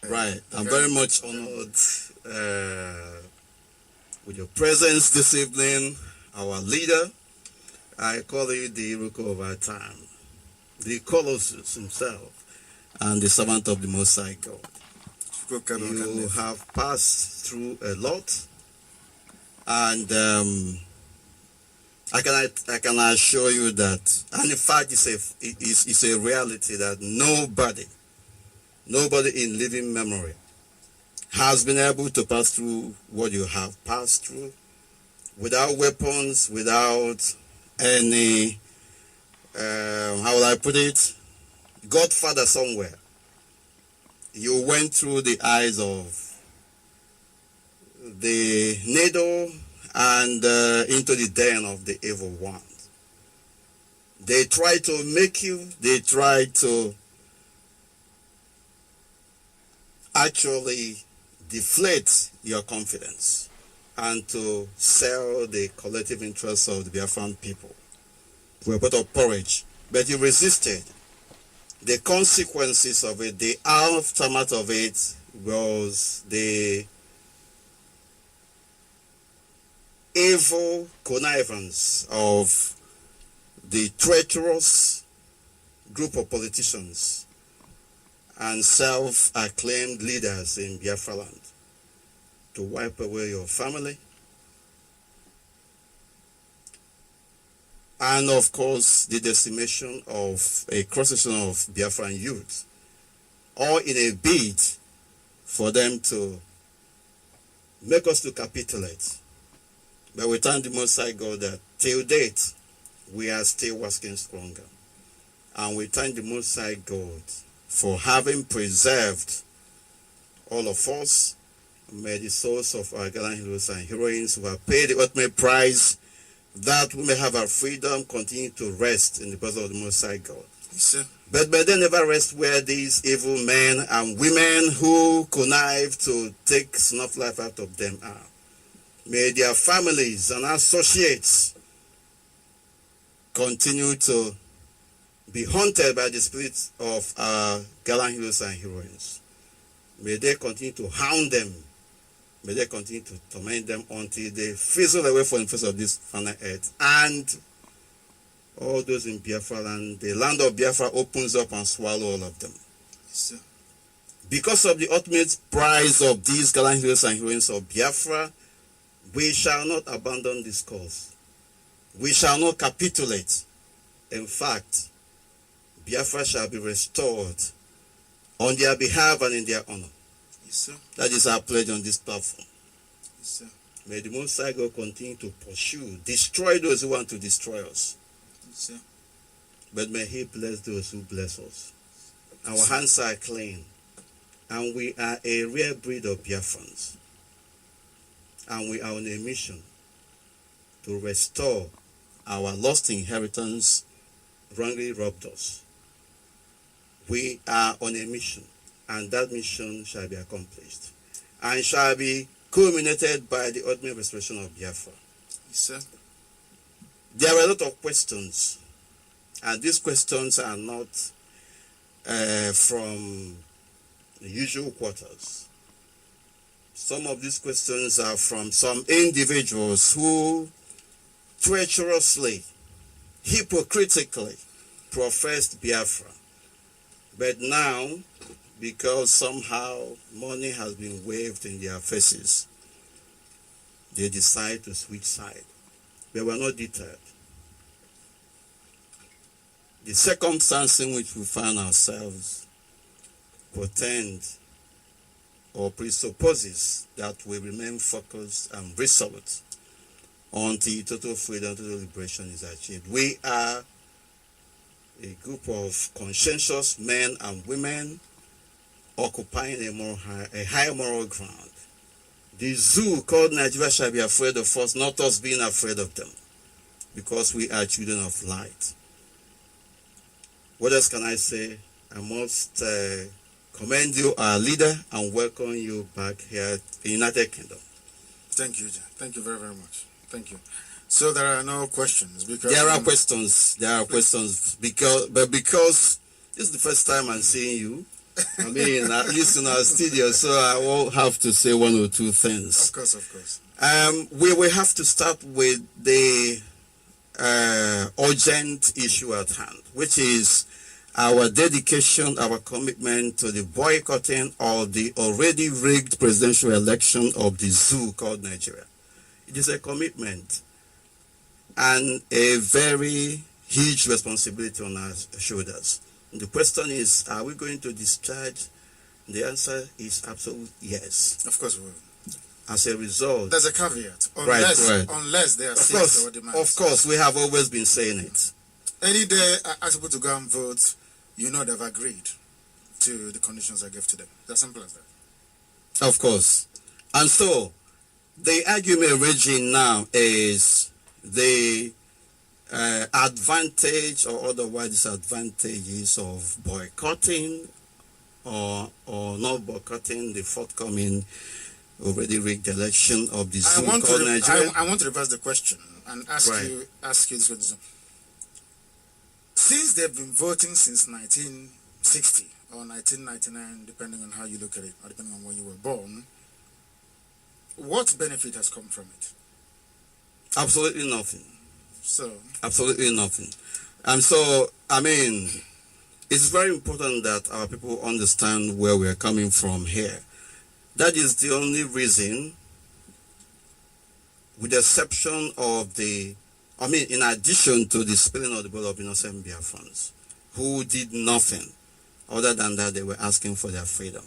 Right. I'm very much honored with your presence this evening, our leader. I call you the Iruko of our time, the Colossus himself, and the servant of the Most High God. You have passed through a lot, and I can assure you that, and in fact, it's a reality that nobody in living memory has been able to pass through what you have passed through without weapons, without any, how will I put it, Godfather somewhere. You went through the eyes of the needle and into the den of the evil one. They tried to make you, they tried to actually deflate your confidence and to sell the collective interests of the Biafran people to a pot of porridge. But you resisted. The consequences of it, the aftermath of it, was the evil connivance of the treacherous group of politicians and self-acclaimed leaders in Biafra land to wipe away your family, and of course the decimation of a cross-section of Biafran youth, all in a bid for them to make us to capitulate. But we thank the Most High God that till date we are still working stronger. And we thank the Most High God for having preserved all of us. May the souls of our gallant heroes and heroines who have paid the ultimate price that we may have our freedom continue to rest in the bosom of the Most High God. Yes, sir. But may they never rest where these evil men and women who connive to take snuff life out of them are. May their families and associates continue to be haunted by the spirits of our gallant heroes and heroines. May they continue to hound them. May they continue to torment them until they fizzle away from the face of this final earth. And all those in Biafra land, the land of Biafra opens up and swallow all of them. Yes, sir. Because of the ultimate prize of these gallant heroes and heroines of Biafra, we shall not abandon this cause. We shall not capitulate. In fact, Biafra shall be restored on their behalf and in their honor. Yes, sir. That is our pledge on this platform. Yes, sir. May the Most High God continue to pursue, destroy those who want to destroy us. Yes, sir. But may He bless those who bless us. Our hands are clean, and we are a rare breed of Biafrans. And we are on a mission to restore our lost inheritance wrongly robbed us. We are on a mission, and that mission shall be accomplished and shall be culminated by the ultimate restoration of Biafra. Yes, sir. There are a lot of questions, and these questions are not from the usual quarters. Some of these questions are from some individuals who treacherously, hypocritically professed Biafra. But now, because somehow money has been waved in their faces, they decide to switch side. But we are not deterred. The circumstance in which we find ourselves portend or presupposes that we remain focused and resolute until total freedom, total liberation is achieved. We are a group of conscientious men and women occupying a high moral ground. The zoo called Nigeria shall be afraid of us, not us being afraid of them, because we are children of light. What else can I say? I must commend you, our leader, and welcome you back here in the United Kingdom. Thank you, Uche. Thank you very, very much. Thank you. So there are no questions because there are questions. There are questions because this is the first time I'm seeing you. I mean, at least in our studio, so I will have to say one or two things. Of course, of course. We will have to start with the urgent issue at hand, which is our dedication, our commitment to the boycotting of the already rigged presidential election of the zoo called Nigeria. It is a commitment and a very huge responsibility on our shoulders. The question is, are we going to discharge? The answer is absolute yes. Of course we will. As a result, there's a caveat. Unless they are serious or demands. Of course, we have always been saying it. Any day I ask people to go and vote, you know they've agreed to the conditions I gave to them. It's as simple as that. Of course. And so, the argument raging now is the advantage or otherwise disadvantages of boycotting or not boycotting the forthcoming already rigged election of the zoo called Nigeria. I want to reverse the question and ask you this question. Since they've been voting since 1960 or 1999, depending on how you look at it, or depending on when you were born, what benefit has come from it? Absolutely nothing. So? Absolutely nothing. And so, I mean, it's very important that our people understand where we're coming from here. That is the only reason, with the exception of in addition to the spilling of the blood of innocent Biafrans, who did nothing other than that they were asking for their freedom.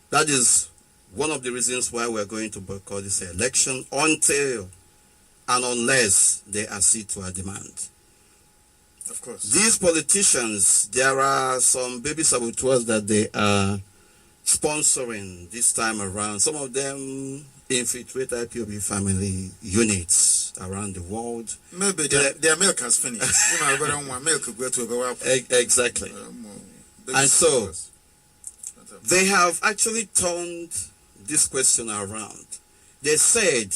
That is one of the reasons why we're going to boycott this election until and unless they accede to our demand. Of course. These politicians, there are some baby saboteurs that they are sponsoring this time around. Some of them infiltrate IPOB family units around the world. Maybe their milk has finished. Exactly. And so, they have actually turned this question around. They said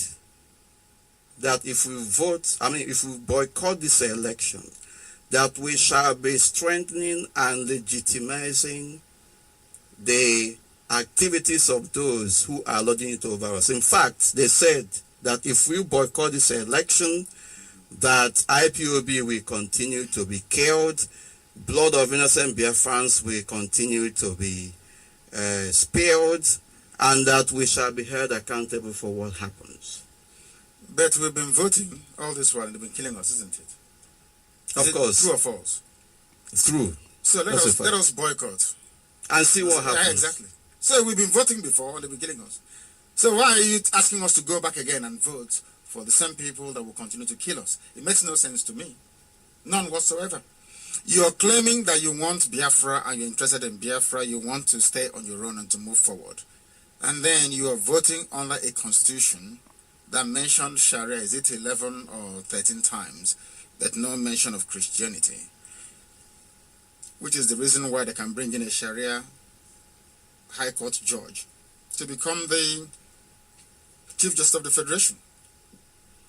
that if we boycott this election, that we shall be strengthening and legitimizing the activities of those who are lording it over us. In fact, they said that if we boycott this election, that IPOB will continue to be killed, blood of innocent Biafrans will continue to be spilled, and that we shall be held accountable for what happens. But we've been voting all this while and they've been killing us, isn't it? Of course. True or false? True. So let us boycott. And see what happens. Yeah, exactly. So we've been voting before and they've been killing us. So why are you asking us to go back again and vote for the same people that will continue to kill us? It makes no sense to me. None whatsoever. You're claiming that you want Biafra and you're interested in Biafra. You want to stay on your own and to move forward. And then you are voting under a constitution that mentioned Sharia, is it 11 or 13 times, but no mention of Christianity. Which is the reason why they can bring in a Sharia High Court judge to become the Chief Justice of the Federation.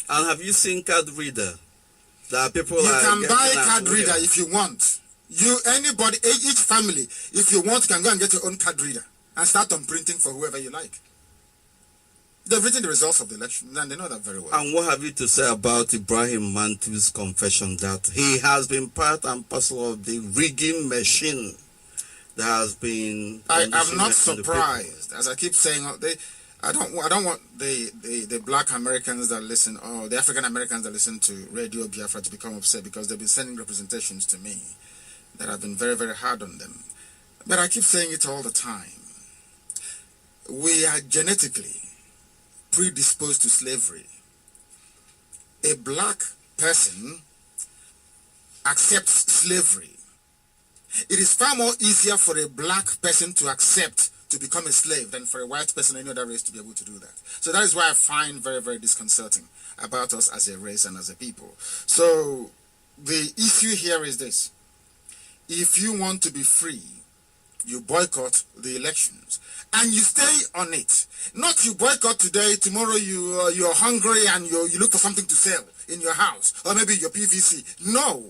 And have you seen card reader? That people you can buy card reader if you want. Anybody, each family, if you want, can go and get your own card reader and start on printing for whoever you like. They've written the results of the election, and they know that very well. And what have you to say about Ibrahim Mantu's confession that he has been part and parcel of the rigging machine that has been... I'm not surprised. As I keep saying, I don't want the black Americans that listen, or the African Americans that listen to Radio Biafra to become upset because they've been sending representations to me that have been very, very hard on them. But I keep saying it all the time. We are genetically predisposed to slavery. A black person accepts slavery. It is far more easier for a black person to accept to become a slave than for a white person or any other race to be able to do that. So that is why I find very, very disconcerting about us as a race and as a people. So the issue here is this. If you want to be free, you boycott the elections and you stay on it. Not you boycott today, tomorrow you're hungry and you look for something to sell in your house or maybe your PVC. No.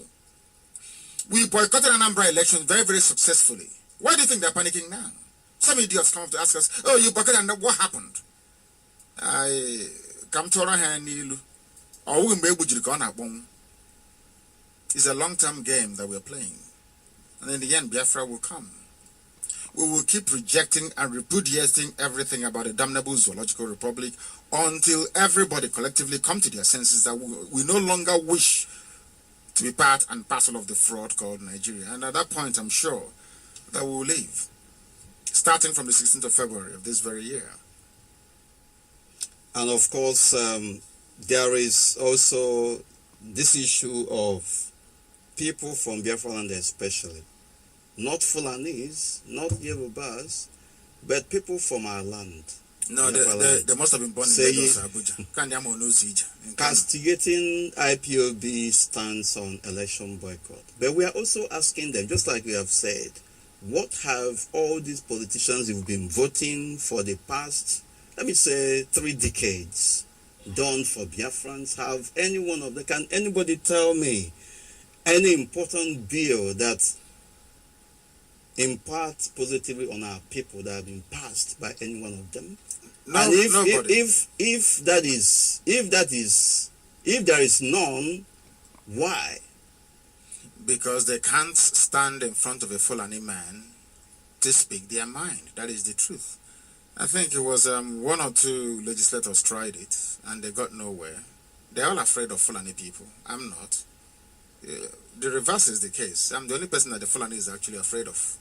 We boycotted Anambra election very, very successfully Why do you think they're panicking now? Some idiots come up to ask us, oh, you bucket, and what happened? I come to our hand, it's a long-term game that we're playing. And in the end, Biafra will come. We will keep rejecting and repudiating everything about a damnable zoological republic until everybody collectively come to their senses that we no longer wish to be part and parcel of the fraud called Nigeria. And at that point, I'm sure that we will leave, starting from the 16th of February of this very year. And of course, there is also this issue of people from Biafra land especially, not Fulanis, not Yorubas, but people from our land. No, they must have been born in Lagos or Abuja. Castigating IPOB stance on election boycott. But we are also asking them, just like we have said, what have all these politicians who've been voting for the past, let me say, 3 decades done for Biafrans? Have any one of them, can anybody tell me any important bill that impacts positively on our people that have been passed by any one of them? No, and if there is none, why? Because they can't stand in front of a Fulani man to speak their mind. That is the truth. I think it was 1 or 2 legislators tried it and they got nowhere. They're all afraid of Fulani people. I'm not. The reverse is the case. I'm the only person that the Fulani is actually afraid of.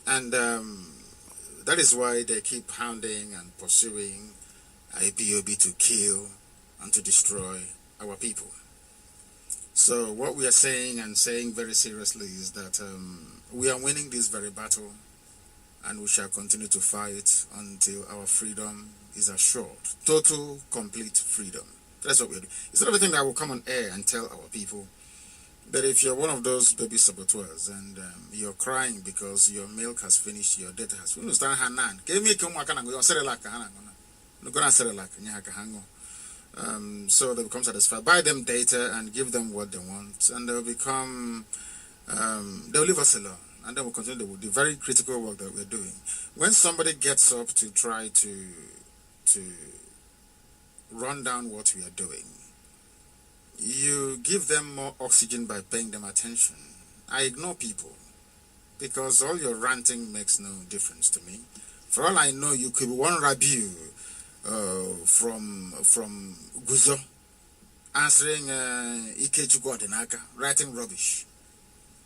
And that is why they keep hounding and pursuing IPOB to kill and to destroy our people. So what we are saying, and saying very seriously, is that we are winning this very battle, and we shall continue to fight until our freedom is assured. Total, complete freedom. That's what we're doing. It's not everything that will come on air and tell our people that if you're one of those baby saboteurs and you're crying because your milk has finished, your data has finished, so they become satisfied. Buy them data and give them what they want, and they'll become, they'll leave us alone, and then we'll continue with the very critical work that we're doing. When somebody gets up to try to run down what we are doing, you give them more oxygen by paying them attention. I ignore people because all your ranting makes no difference to me. For all I know, you could be one Rabiu from Guzo answering Ikechukwu Adenaka, writing rubbish,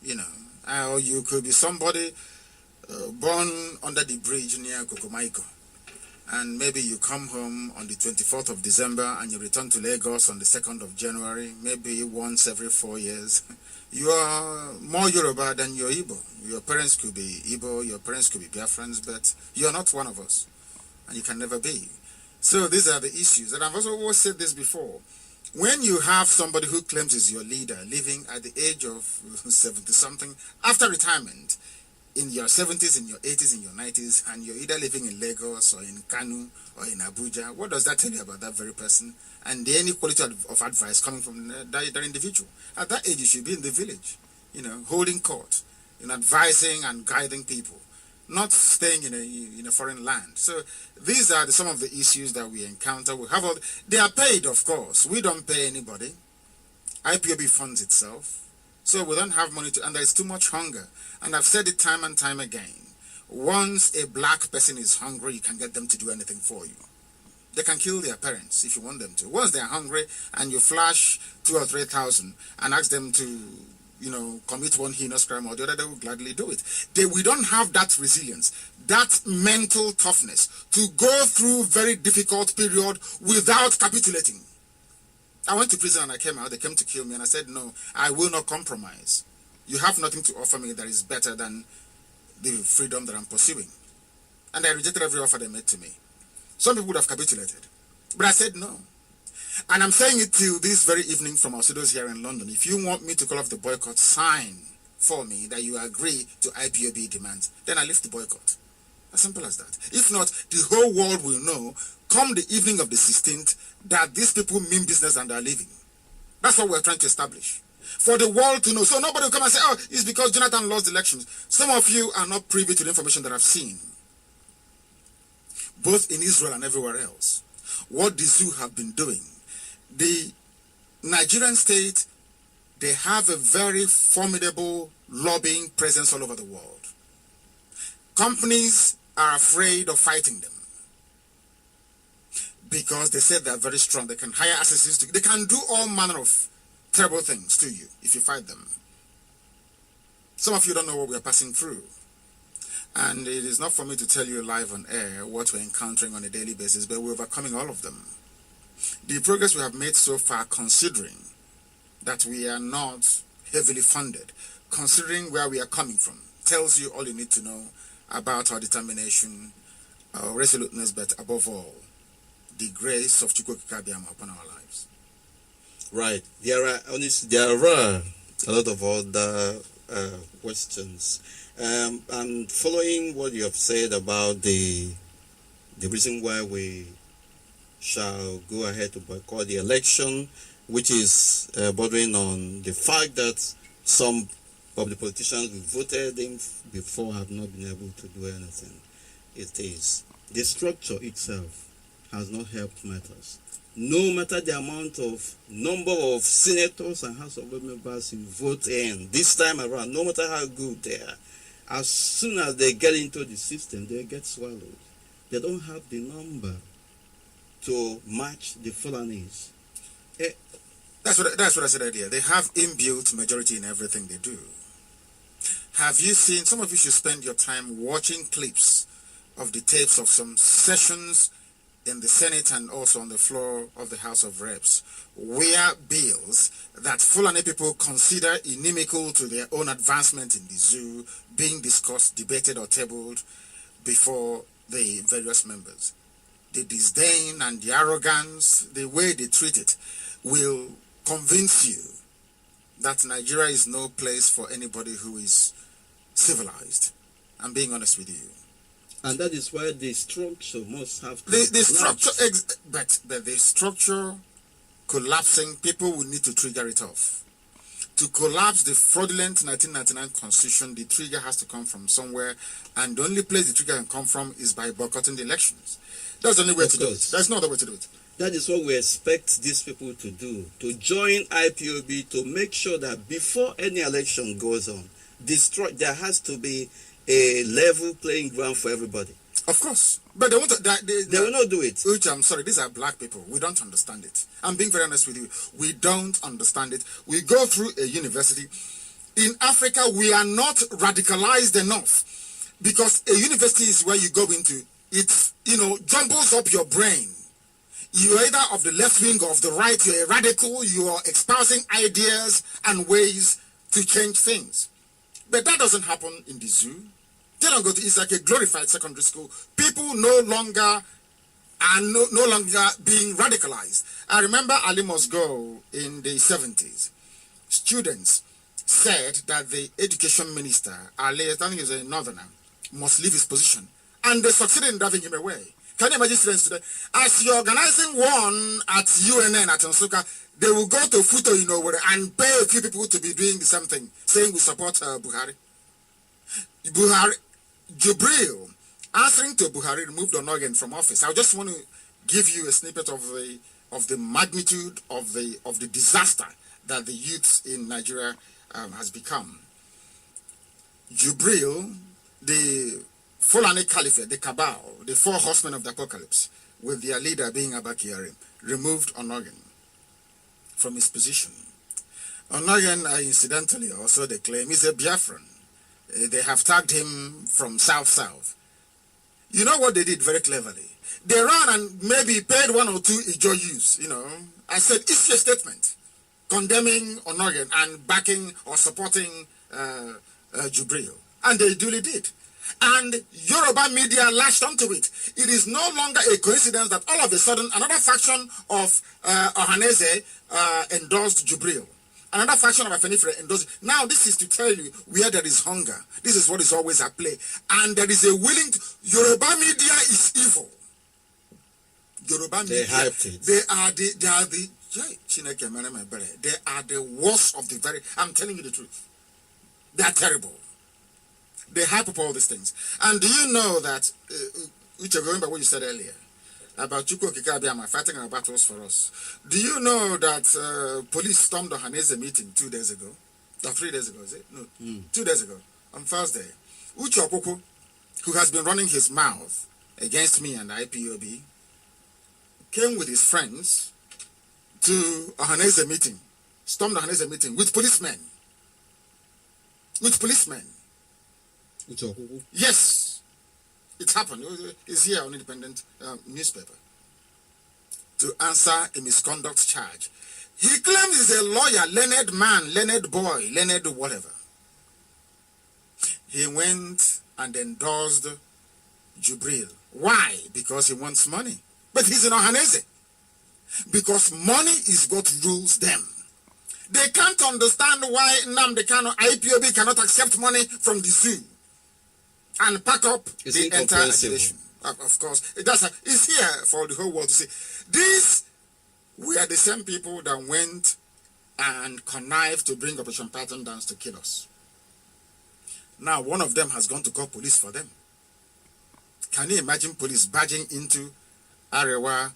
you know. Or you could be somebody born under the bridge near Kokomaiko, and maybe you come home on the 24th of December and you return to Lagos on the 2nd of January, maybe once every 4 years. You are more Yoruba than your Igbo. Your parents could be Igbo, your parents could be Biafrans, but you're not one of us, and you can never be. So these are the issues, and I've also always said this before. When you have somebody who claims is your leader living at the age of 70-something, after retirement, in your 70s, in your 80s, in your 90s, and you're either living in Lagos or in Kanu or in Abuja, what does that tell you about that very person and the any quality of advice coming from that individual? At that age, you should be in the village, you know, holding court, you know, advising and guiding people, not staying in a foreign land. So these are some of the issues that we encounter. We have they are paid, of course. We don't pay anybody. IPOB funds itself. So we don't have money and there's too much hunger. And I've said it time and time again. Once a black person is hungry, you can get them to do anything for you. They can kill their parents if you want them to. Once they're hungry and you flash 2,000 or 3,000 and ask them to, you know, commit one heinous crime or the other, they will gladly do it. We don't have that resilience, that mental toughness to go through very difficult period without capitulating. I went to prison and I came out. They came to kill me and I said, no, I will not compromise. You have nothing to offer me that is better than the freedom that I'm pursuing. And I rejected every offer they made to me. Some people would have capitulated. But I said no. And I'm saying it till this very evening from our studios here in London. If you want me to call off the boycott, sign for me that you agree to IPOB demands. Then I lift the boycott. As simple as that. If not, the whole world will know, come the evening of the 16th, that these people mean business and are leaving. That's what we're trying to establish. For the world to know. So nobody will come and say, oh, it's because Jonathan lost the elections. Some of you are not privy to the information that I've seen, both in Israel and everywhere else. What the zoo have been doing. The Nigerian state, they have a very formidable lobbying presence all over the world. Companies are afraid of fighting them because they say they're very strong. They can hire assassins. They can do all manner of terrible things to you if you fight them. Some of you don't know what we are passing through. And it is not for me to tell you live on air what we're encountering on a daily basis, but we're overcoming all of them. The progress we have made so far, considering that we are not heavily funded, considering where we are coming from, tells you all you need to know about our determination, our resoluteness, but above all, the grace of Chukwuka Abiyama upon our lives. Right. There are a lot of other questions. And following what you have said about the reason why we shall go ahead to boycott the election, which is bordering on the fact that some of the politicians we voted in before have not been able to do anything. It is the structure itself has not helped matters. No matter the amount of number of senators and House of members you vote in this time around, no matter how good they are, as soon as they get into the system, they get swallowed. They don't have the number to match the Fulanis. That's what I said earlier. They have inbuilt majority in everything they do. Have you seen, some of you should spend your time watching clips of the tapes of some sessions in the Senate and also on the floor of the House of Reps, where bills that Fulani people consider inimical to their own advancement in the zoo being discussed, debated, or tabled before the various members. The disdain and the arrogance, the way they treat it, will convince you that Nigeria is no place for anybody who is civilized. I'm being honest with you. And that is why the structure must have to the structure, but the structure collapsing, people will need to trigger it off. To collapse the fraudulent 1999 constitution, the trigger has to come from somewhere, and the only place the trigger can come from is by boycotting the elections. That's the only way to do it. There's no other way to do it. That is what we expect these people to do, to join IPOB, to make sure that before any election goes on, there has to be a level playing ground for everybody. Of course. But they want to, they will not do it. Uche, I'm sorry, these are black people. We don't understand it. I'm being very honest with you. We don't understand it. We go through a university. In Africa, we are not radicalized enough, because a university is where you go into. It, jumbles up your brain. You're either of the left wing or of the right. You're a radical. You are espousing ideas and ways to change things. But that doesn't happen in the zoo. They don't go to, it's like a glorified secondary school. People no longer are no longer being radicalized. I remember Ali Must Go in the 70s. Students said that the education minister, Ali, I think he was a northerner, must leave his position. And they succeeded in driving him away. Can you imagine students today? As you're organizing one at UNN at Nsukka, they will go to Futo, and pay a few people to be doing the same thing, saying we support Buhari. Jubril, answering to Buhari, removed Onogen from office. I just want to give you a snippet of the magnitude of the disaster that the youth in Nigeria has become. Jubril, the Fulani Caliphate, the Cabal, the four horsemen of the apocalypse, with their leader being Abba Kyari, removed Onogen from his position. Onogen, incidentally, also they claim, is a Biafran. They have tagged him from South. You know what they did very cleverly? They ran and maybe paid one or two Ijo youths, I said, issue a statement condemning Onogen and backing or supporting Jubril. And they duly did. And Yoruba media latched onto it. It is no longer a coincidence that all of a sudden another faction of Ohaneze endorsed Jubril. Another faction of Afenifere endorsed. Now this is to tell you where there is hunger. This is what is always at play. And there is a willing Yoruba media is evil. Yoruba media. They hyped it. They are the They are the worst of the very, I'm telling you the truth. They are terrible. They hype up all these things. And do you know that, Uche, going by what you said earlier, about Chukwu Kikabiama fighting our battles for us. Do you know that police stormed the Hanese meeting 2 days ago? Or 3 days ago, is it? No, 2 days ago, on Thursday. Uche Okoko, who has been running his mouth against me and the IPOB, came with his friends to a Hanese meeting, stormed the Hanese meeting with policemen. With policemen. Yes, it happened. It's here on Independent newspaper to answer a misconduct charge. He claims he's a lawyer, learned man, learned boy, learned whatever. He went and endorsed Jubril. Why? Because he wants money. But he's in Ohanese. Because money is what rules them. They can't understand why Nnamdi Kanu IPOB cannot accept money from the zoo and pack up the entire agitation. Of course, it's here for the whole world to see. These were the same people that went and connived to bring Operation Pattern Dance to kill us. Now, one of them has gone to call police for them. Can you imagine police barging into Arewa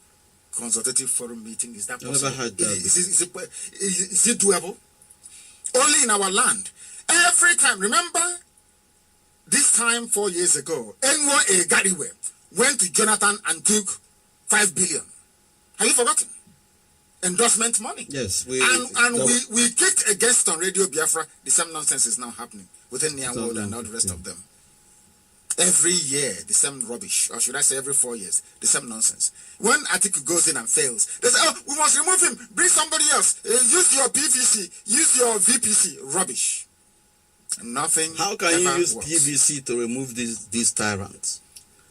Consultative Forum meeting? Is that possible? I never heard that. Is it doable? Only in our land. Every time, remember, this time 4 years ago, Enwo Egariwe went to Jonathan and took 5 billion. Have you forgotten? Endorsement money. Yes. We kicked against on Radio Biafra. The same nonsense is now happening within Nia World and all the rest of them. Every year, the same rubbish, or should I say every 4 years, the same nonsense. When Atiku goes in and fails, they say, oh, we must remove him, bring somebody else, use your PVC, use your VPC, rubbish. Nothing. How can you use works. PVC to remove these tyrants?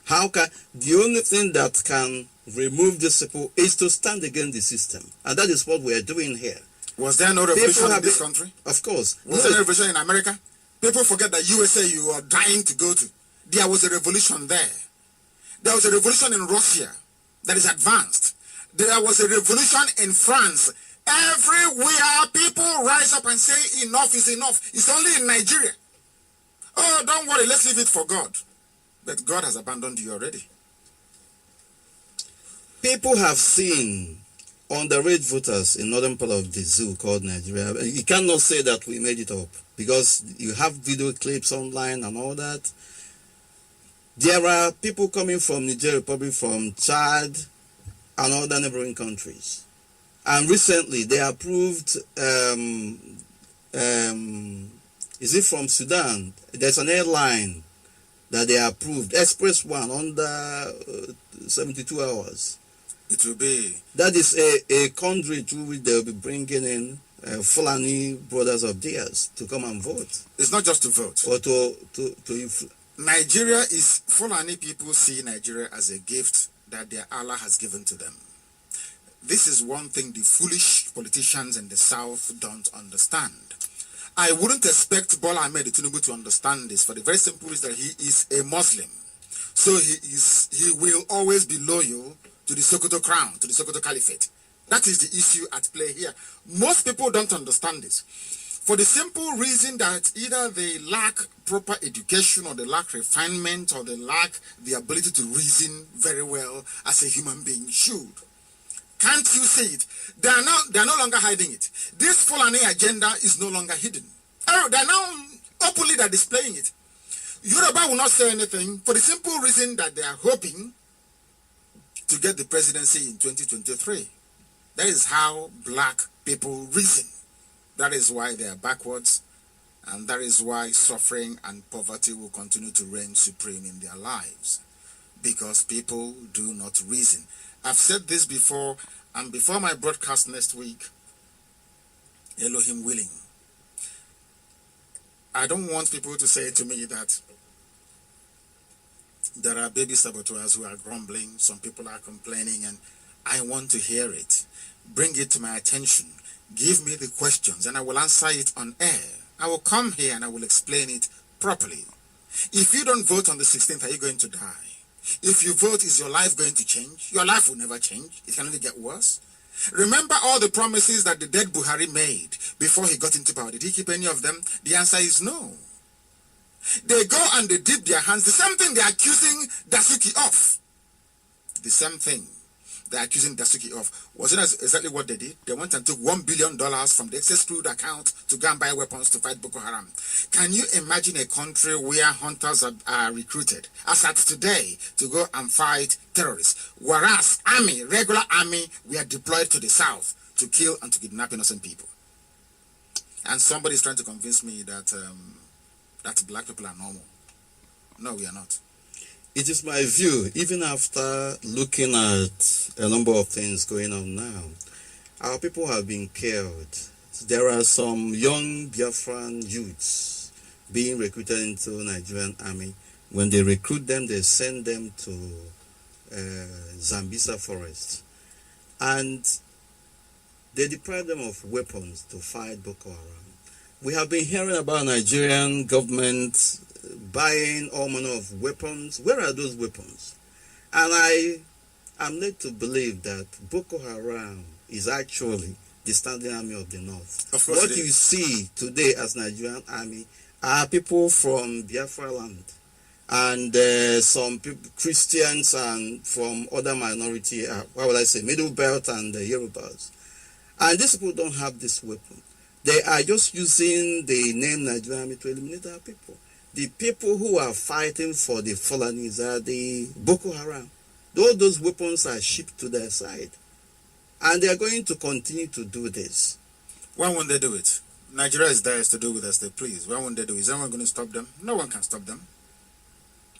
How can, the only thing that can remove these people is to stand against the system. And that is what we are doing here. Was there no revolution in this country? Of course. Was there a revolution in America? People forget that USA you are dying to go to. There was a revolution there. There was a revolution in Russia that is advanced. There was a revolution in France. Everywhere people rise up and say enough is enough. It's only in Nigeria. Oh, don't worry, let's leave it for God. But God has abandoned you already. People have seen underage voters in northern part of the zoo called Nigeria. You cannot say that we made it up because you have video clips online and all that. There are people coming from Niger Republic, from Chad, and other neighboring countries. And recently, they approved, is it from Sudan? There's an airline that they approved, Express One, under 72 hours. It will be. That is a country to which they'll be bringing in Fulani brothers of theirs to come and vote. It's not just to vote. Or to Nigeria is, Fulani people see Nigeria as a gift that their Allah has given to them. This is one thing the foolish politicians in the South don't understand. I wouldn't expect Bola Ahmed Tinubu to understand this for the very simple reason that he is a Muslim. So he will always be loyal to the Sokoto crown, to the Sokoto Caliphate. That is the issue at play here. Most people don't understand this. For the simple reason that either they lack proper education, or they lack refinement, or they lack the ability to reason very well as a human being should. Can't you see it? They are no longer hiding it. This Fulani agenda is no longer hidden. They're now openly displaying it. Yoruba will not say anything for the simple reason that they are hoping to get the presidency in 2023. That is how black people reason. That is why they are backwards, and that is why suffering and poverty will continue to reign supreme in their lives, because people do not reason. I've said this before, and before my broadcast next week, Elohim willing, I don't want people to say to me that there are baby saboteurs who are grumbling, some people are complaining, and I want to hear it. Bring it to my attention. Give me the questions and I will answer it on air. I will come here and I will explain it properly. If you don't vote on the 16th, are you going to die? If you vote, is your life going to change? Your life will never change. It can only get worse. Remember all the promises that the dead Buhari made before he got into power. Did he keep any of them? The answer is no. They go and they dip their hands. The same thing they're accusing Dasuki of. The same thing they're accusing Dasuki of. Was it exactly what they did? They went and took $1 billion from the excess crude account to go and buy weapons to fight Boko Haram. Can you imagine a country where hunters are recruited, as at today, to go and fight terrorists, whereas army, regular army, were deployed to the south to kill and to kidnap innocent people? And somebody is trying to convince me that that black people are normal. No, we are not. It is my view, even after looking at a number of things going on now, our people have been killed. There are some young Biafran youths being recruited into Nigerian army. When they recruit them, they send them to Zambisa forest. And they deprive them of weapons to fight Boko Haram. We have been hearing about Nigerian government buying all manner of weapons. Where are those weapons? And I am led to believe that Boko Haram is actually the standing army of the north. Of course, what you see today as Nigerian army are people from Biafra land and some people, Christians and from other minority, what would I say, Middle Belt and Yorubas. And these people don't have this weapon. They are just using the name Nigerian army to eliminate our people. The people who are fighting for the Fulanis are the Boko Haram. All those weapons are shipped to their side. And they are going to continue to do this. Why won't they do it? Nigeria is theirs to do with as they please. Why won't they do it? Is anyone going to stop them? No one can stop them.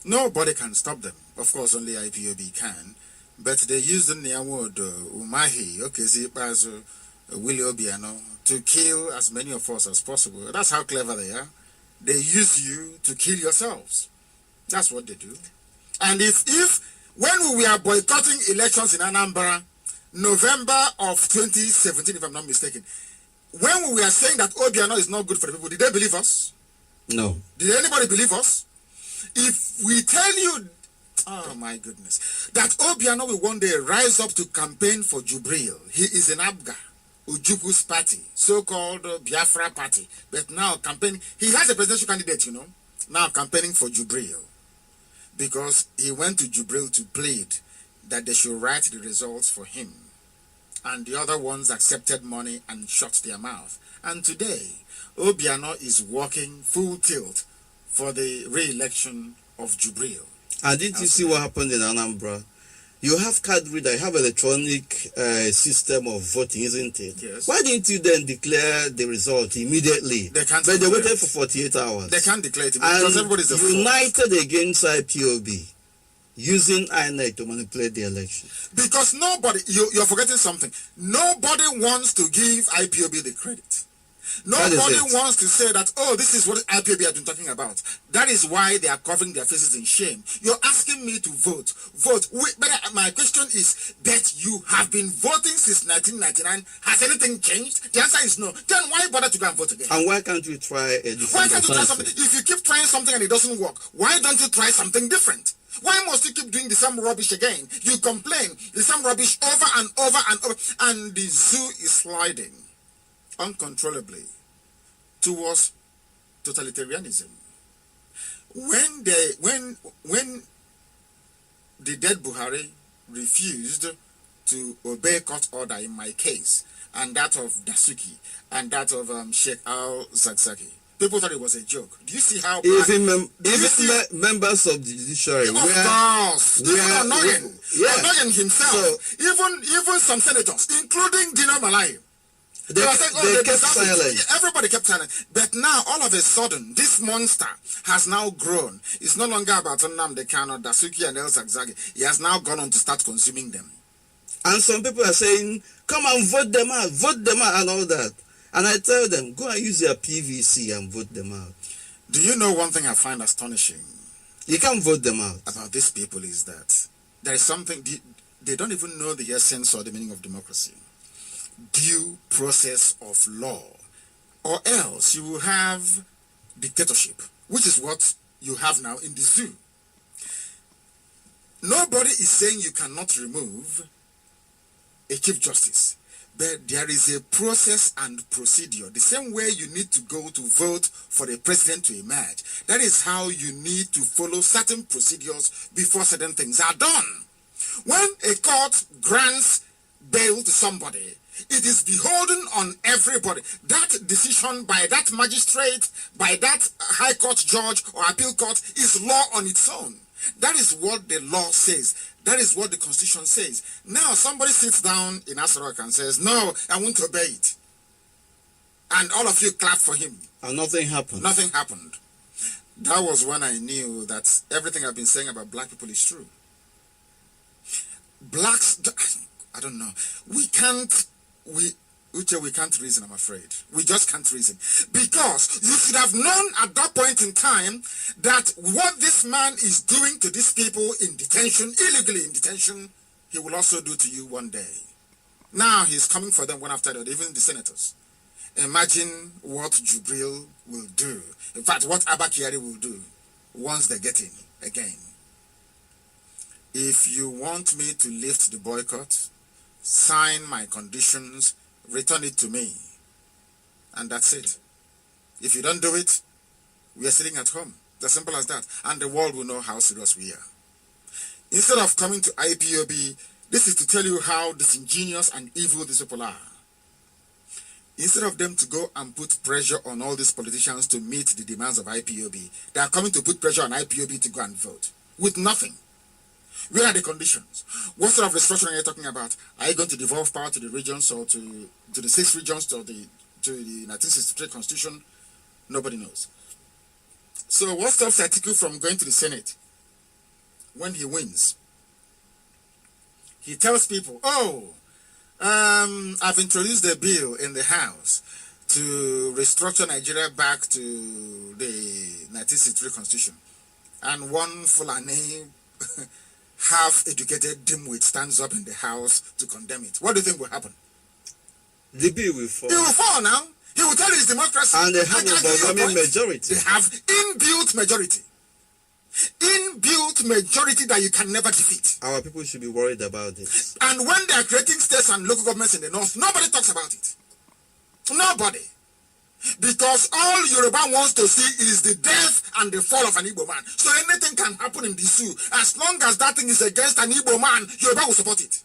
Nobody can stop them. Of course, only IPOB can. But they use the Nyamwod, Umahi, Okezipazo, Willie Obiano to kill as many of us as possible. That's how clever they are. They use you to kill yourselves. That's what they do. And when we were boycotting elections in Anambra, November of 2017, if I'm not mistaken, when we were saying that Obiano is not good for the people, did they believe us? No. Did anybody believe us? If we tell you, oh my goodness, that Obiano will one day rise up to campaign for Jubril. He is an Abga. Ujuku's party, so-called Biafra party, but now campaigning, he has a presidential candidate, you know, now campaigning for Jubril, because he went to Jubril to plead that they should write the results for him, and the other ones accepted money and shut their mouth. And today, Obiano is working full tilt for the re-election of Jubril. And did you see what happened in Anambra? You have card reader, you have electronic system of voting, isn't it? Yes. Why didn't you then declare the result immediately? They can't. But they waited for 48 hours. They can't declare it because everybody's a fool. United against IPOB, using INEC to manipulate the election. Because nobody, you're forgetting something. Nobody wants to give IPOB the credit. Nobody wants to say that, oh, this is what IPOB has been talking about. That is why they are covering their faces in shame. You're asking me to vote. Vote. But my question is that you have been voting since 1999. Has anything changed? The answer is no. Then why bother to go and vote again? And why can't you try a different Why can't you try something? If you keep trying something and it doesn't work, why don't you try something different? Why must you keep doing the same rubbish again? You complain, the same rubbish over and over and over, and the zoo is sliding uncontrollably towards totalitarianism. When the dead Buhari refused to obey court order in my case, and that of Dasuki, and that of Sheikh Al-Zakzaki, people thought it was a joke. Do you see how... members of the judiciary... Of course. Even yeah. Onoyen himself. So, even some senators, including Dino Malai. They kept silent. Everybody kept silent. But now, all of a sudden, this monster has now grown. It's no longer about Nnamdi, Kanu, Dasuki, and El-Zakzaki. He has now gone on to start consuming them. And some people are saying, come and vote them out, and all that. And I tell them, go and use your PVC and vote them out. Do you know one thing I find astonishing? You can't vote them out. About these people is that there is something, they don't even know the essence or the meaning of democracy. Due process of law. Or else you will have dictatorship, which is what you have now in the zoo. Nobody is saying you cannot remove a chief justice. But there is a process and procedure. The same way you need to go to vote for the president to emerge. That is how you need to follow certain procedures before certain things are done. When a court grants bail to somebody, it is beholden on everybody. That decision by that magistrate, by that high court judge or appeal court is law on its own. That is what the law says. That is what the Constitution says. Now somebody sits down in Asarok and says, no, I won't obey it. And all of you clap for him. And nothing happened. Nothing happened. That was when I knew that everything I've been saying about black people is true. Blacks, I don't know. Uche, we can't reason, I'm afraid. We just can't reason. Because you should have known at that point in time that what this man is doing to these people in detention, illegally in detention, he will also do to you one day. Now he's coming for them one after the other, even the senators. Imagine what Jubril will do. In fact, what Abba Kyari will do once they get in again. If you want me to lift the boycott, sign my conditions, return it to me, and that's it. If you don't do it, we are sitting at home. It's as simple as that, and the world will know how serious we are. Instead of coming to IPOB, this is to tell you how disingenuous and evil these people are. Instead of them to go and put pressure on all these politicians to meet the demands of IPOB, they are coming to put pressure on IPOB to go and vote with nothing. Where are the conditions? What sort of restructuring are you talking about? Are you going to devolve power to the regions or to the 6 regions to the 1963 Constitution? Nobody knows. So what stops Atiku from going to the Senate when he wins? He tells people, I've introduced a bill in the House to restructure Nigeria back to the 1963 Constitution. And one Fulani half-educated dimwit stands up in the House to condemn it. What do you think will happen? The bill will fall. He will fall now. He will tell you it's democracy. And they have a overwhelming majority. They have inbuilt majority. Inbuilt majority that you can never defeat. Our people should be worried about this. And when they are creating states and local governments in the north, nobody talks about it. Nobody. Because all Yoruba wants to see is the death and the fall of an Igbo man. So anything can happen in the zoo. As long as that thing is against an Igbo man, Yoruba will support it.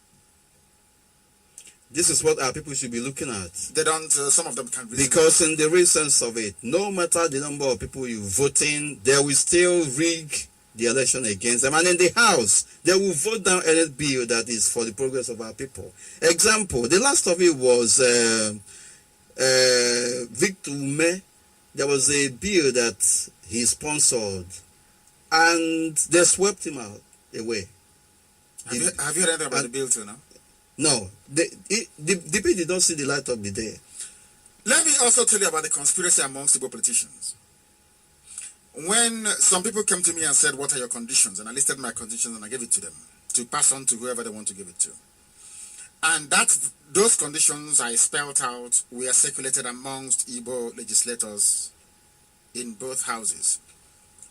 This is what our people should be looking at. They don't, some of them can reason. Because in the real sense of it, no matter the number of people you voting, they will still rig the election against them. And in the House, they will vote down any bill that is for the progress of our people. Example, the last of it was Victor Ume. There was a bill that he sponsored, and they swept him out away. Have you heard anything about the bill too now? No, the bill did not see the light of the day. Let me also tell you about the conspiracy amongst Igbo politicians. When some people came to me and said, what are your conditions? And I listed my conditions and I gave it to them to pass on to whoever they want to give it to. And those conditions I spelled out were circulated amongst Igbo legislators in both houses.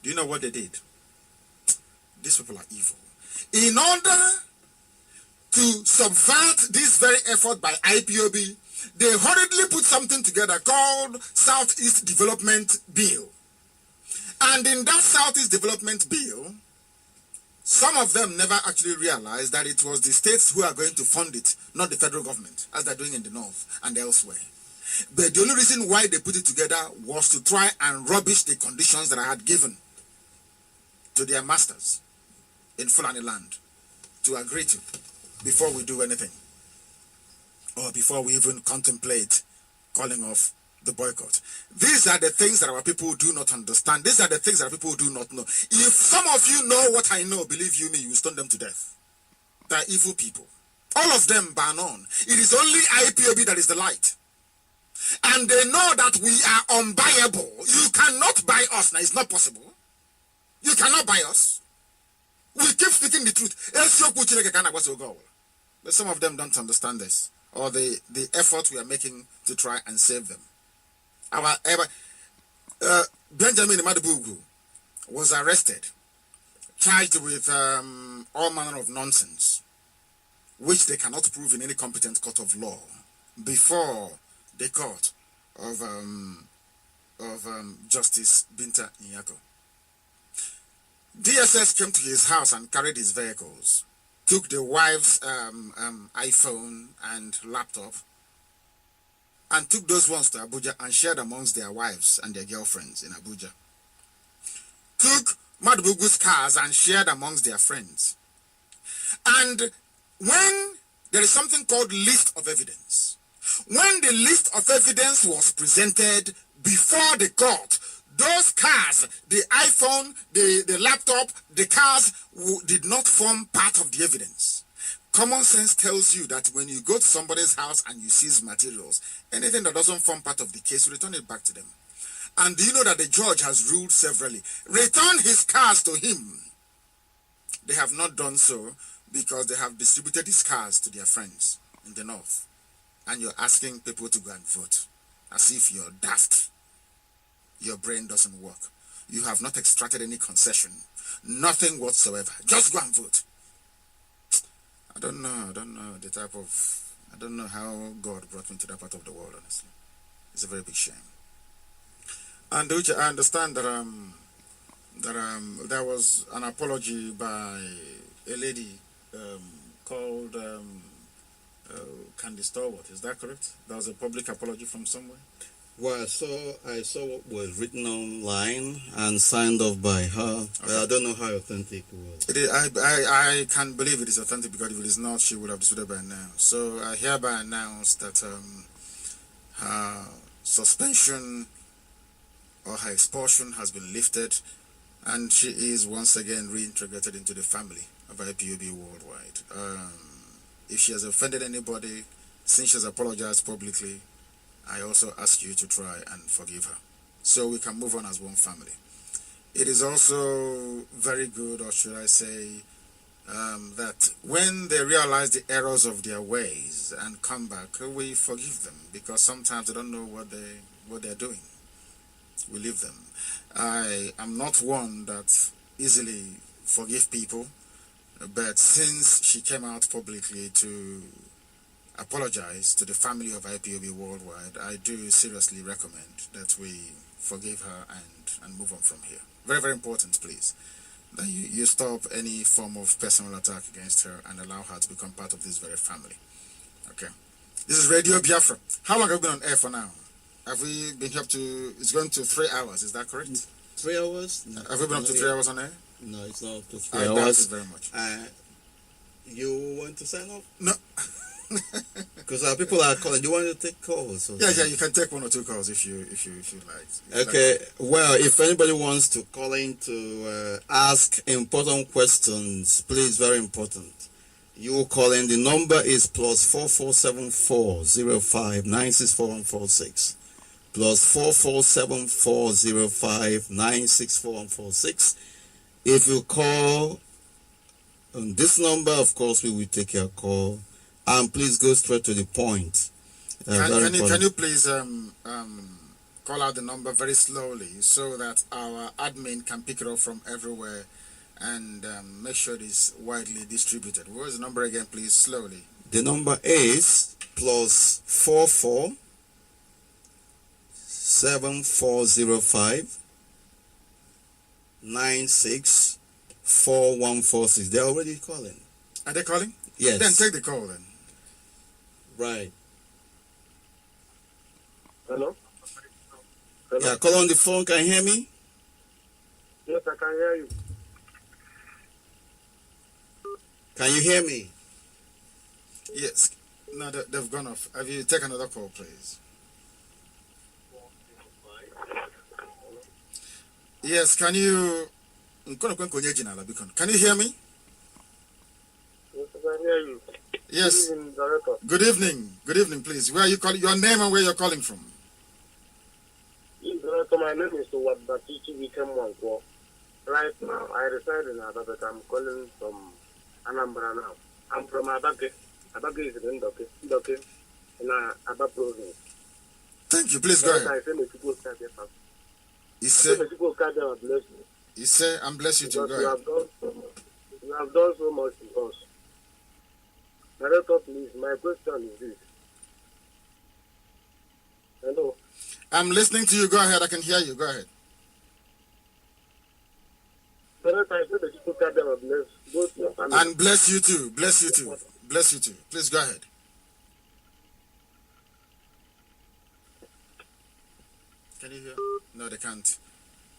Do you know what they did? These people are evil. In order to subvert this very effort by IPOB, they hurriedly put something together called Southeast Development Bill. And in that Southeast Development Bill, some of them never actually realized that it was the states who are going to fund it, not the federal government, as they're doing in the north and elsewhere. But the only reason why they put it together was to try and rubbish the conditions that I had given to their masters in Fulani land to agree to before we do anything, or before we even contemplate calling off the boycott. These are the things that our people do not understand. These are the things that our people do not know. If some of you know what I know, believe you me, you will stone them to death. They are evil people. All of them bar none. It is only IPOB that is the light. And they know that we are unbuyable. You cannot buy us. Now, it's not possible. You cannot buy us. We keep speaking the truth. But some of them don't understand this, or the effort we are making to try and save them. Benjamin Madubugu was arrested, charged with all manner of nonsense, which they cannot prove in any competent court of law. before the court of Justice Binta Nyako. DSS came to his house and carried his vehicles, took the wife's iPhone and laptop, and took those ones to Abuja and shared amongst their wives and their girlfriends in Abuja. Took Madubugu's cars and shared amongst their friends. And when there is something called list of evidence, when the list of evidence was presented before the court, those cars, the iPhone, the laptop, the cars did not form part of the evidence. Common sense tells you that when you go to somebody's house and you seize materials, anything that doesn't form part of the case, return it back to them. And do you know that the judge has ruled severally? Return his cars to him. They have not done so because they have distributed his cars to their friends in the north. And you're asking people to go and vote as if you're daft. Your brain doesn't work. You have not extracted any concession. Nothing whatsoever. Just go and vote. I don't know I don't know how God brought me to that part of the world, honestly. It's a very big shame. And Uche, I understand that there was an apology by a lady called Candy Stallworth. Is that correct? There was a public apology from somewhere? Well, I saw what was written online and signed off by her. Okay. I don't know how authentic it was. It is, I can believe it is authentic because if it is not, she would have disputed by now. So I hereby announce that her suspension or her expulsion has been lifted, and she is once again reintegrated into the family of IPOB worldwide. If she has offended anybody, since she has apologized publicly, I also ask you to try and forgive her, so we can move on as one family. It is also very good, or should I say, that when they realize the errors of their ways and come back, we forgive them, because sometimes they don't know what they're doing. We leave them. I am not one that easily forgive people, but since she came out publicly to apologize to the family of IPOB worldwide, I do seriously recommend that we forgive her and move on from here. Very, very important, please, that you stop any form of personal attack against her and allow her to become part of this very family. Okay. This is Radio Biafra. How long have we been on air for now? Have we been up to, it's going to 3 hours, is that correct? 3 hours? No. Have we been up to 3 hours on air? No, it's not up to 3 hours. I doubt it very much. You want to sign up? No. Because people are calling. Do you want to take calls? Yeah, you can take 1 or 2 calls if you like. Okay. Well, if anybody wants to call in to ask important questions, please, very important. You call in. The number is +4474 05 964 +4474 05 964 If you call on this number, of course, we will take your call. And please go straight to the point. Can you please call out the number very slowly so that our admin can pick it up from everywhere and make sure it is widely distributed? What is the number again, please, slowly? The number is +44 7405 964146. They're already calling. Are they calling? Yes. Then take the call then. Right. Hello? Yeah, call on the phone. Can you hear me? Yes, I can hear you. Can you hear me? Yes. No, they've gone off. Have you take another call, please? Yes, can you hear me? Yes, I can hear you. Yes. Good evening, Director. Good evening. Good evening, please. Where are you calling? Your name and where you're calling from? Yes, Director, my name is Wabatichi Wikemwanko. Right now, I reside in Aba, but I'm calling from Anambra now. I'm from Abake. Abake is in Ndoke, in Aba province. Thank you. Please go ahead. I say, may people start their fast. He said, May people start their blessing. he said, and bless you too. Go You ahead. have done so much to us. Director, please, my question is this. Hello. I'm listening to you. Go ahead. I can hear you. Go ahead. And bless you too. Bless you too. Bless you too. Please go ahead. Can you hear? No, they can't.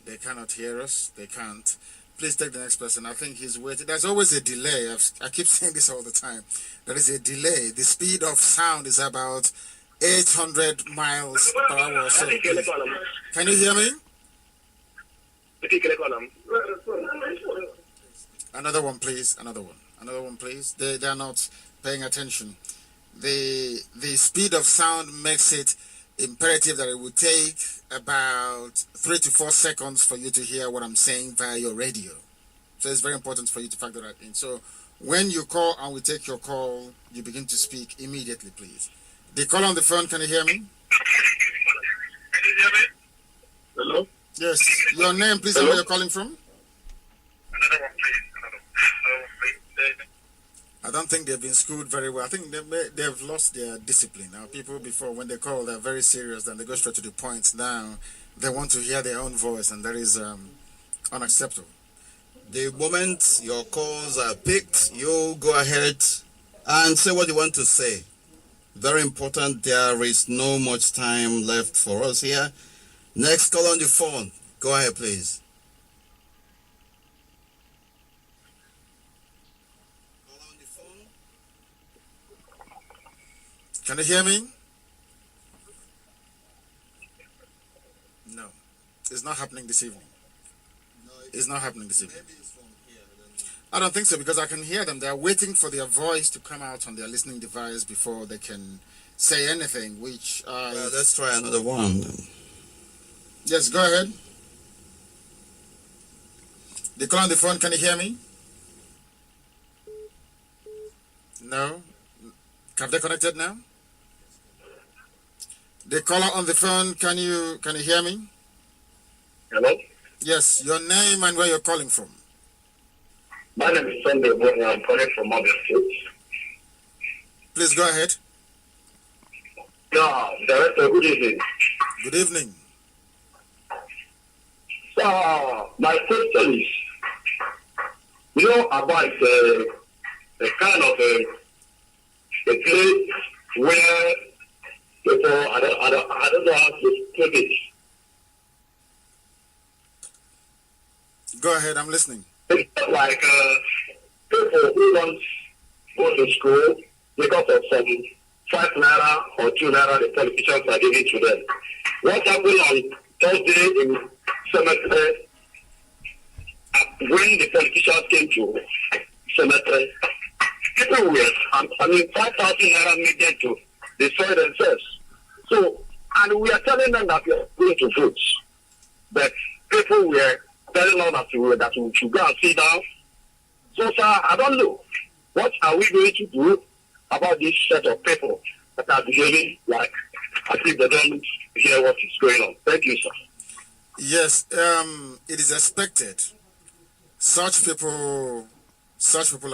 They cannot hear us. They can't. Please take the next person. I think he's waiting. There's always a delay. I keep saying this all the time. There is a delay. The speed of sound is about 800 miles per hour or so. Please. Can you hear me? Another one, please. Another one. Another one, please. They are not paying attention. The speed of sound makes it imperative that it would take about 3 to 4 seconds for you to hear what I'm saying via your radio. So it's very important for you to factor that in. So when you call and we take your call, you begin to speak immediately, please. The call on the phone, can you hear me? Can you hear me? Hello? Yes. Your name, please, and where you're calling from? Another one, please. Another one, please. I don't think they've been schooled very well. I think they've lost their discipline. Now, people before, when they call, they're very serious, then they go straight to the point. Now, they want to hear their own voice, and that is unacceptable. The moment your calls are picked, you go ahead and say what you want to say. Very important, there is no much time left for us here. Next call on the phone. Go ahead, please. Call on the phone. Can you hear me? No. It's not happening this evening. No, It's not happening this evening. maybe it's from here. I don't think so, because I can hear them. They're waiting for their voice to come out on their listening device before they can say anything, which... Well, let's try another one. Yes, go ahead. The call on the phone, can you hear me? No? Have they connected now? The caller on the phone, can you hear me? Hello? Yes, your name and where you're calling from. My name is Sunday Bonnie. I'm calling from RBL Studio. Please go ahead. Yeah, Director, good evening. Good evening. So, my question is, you know about a kind of a place where people, I don't know how to put it. Go ahead, I'm listening. It's not like people who don't go to school because of some 5 naira or 2 naira the politicians are giving to them. What happened on Thursday in cemetery, when the politicians came to cemetery, people were, 5,000 naira made them to destroy themselves. So, and we are telling them that we are going to vote. But people were telling us that we should go and sit down. So, sir, I don't know. What are we going to do about this set of people that are behaving like as if they don't hear what is going on? Thank you, sir. Yes, it is expected. Such people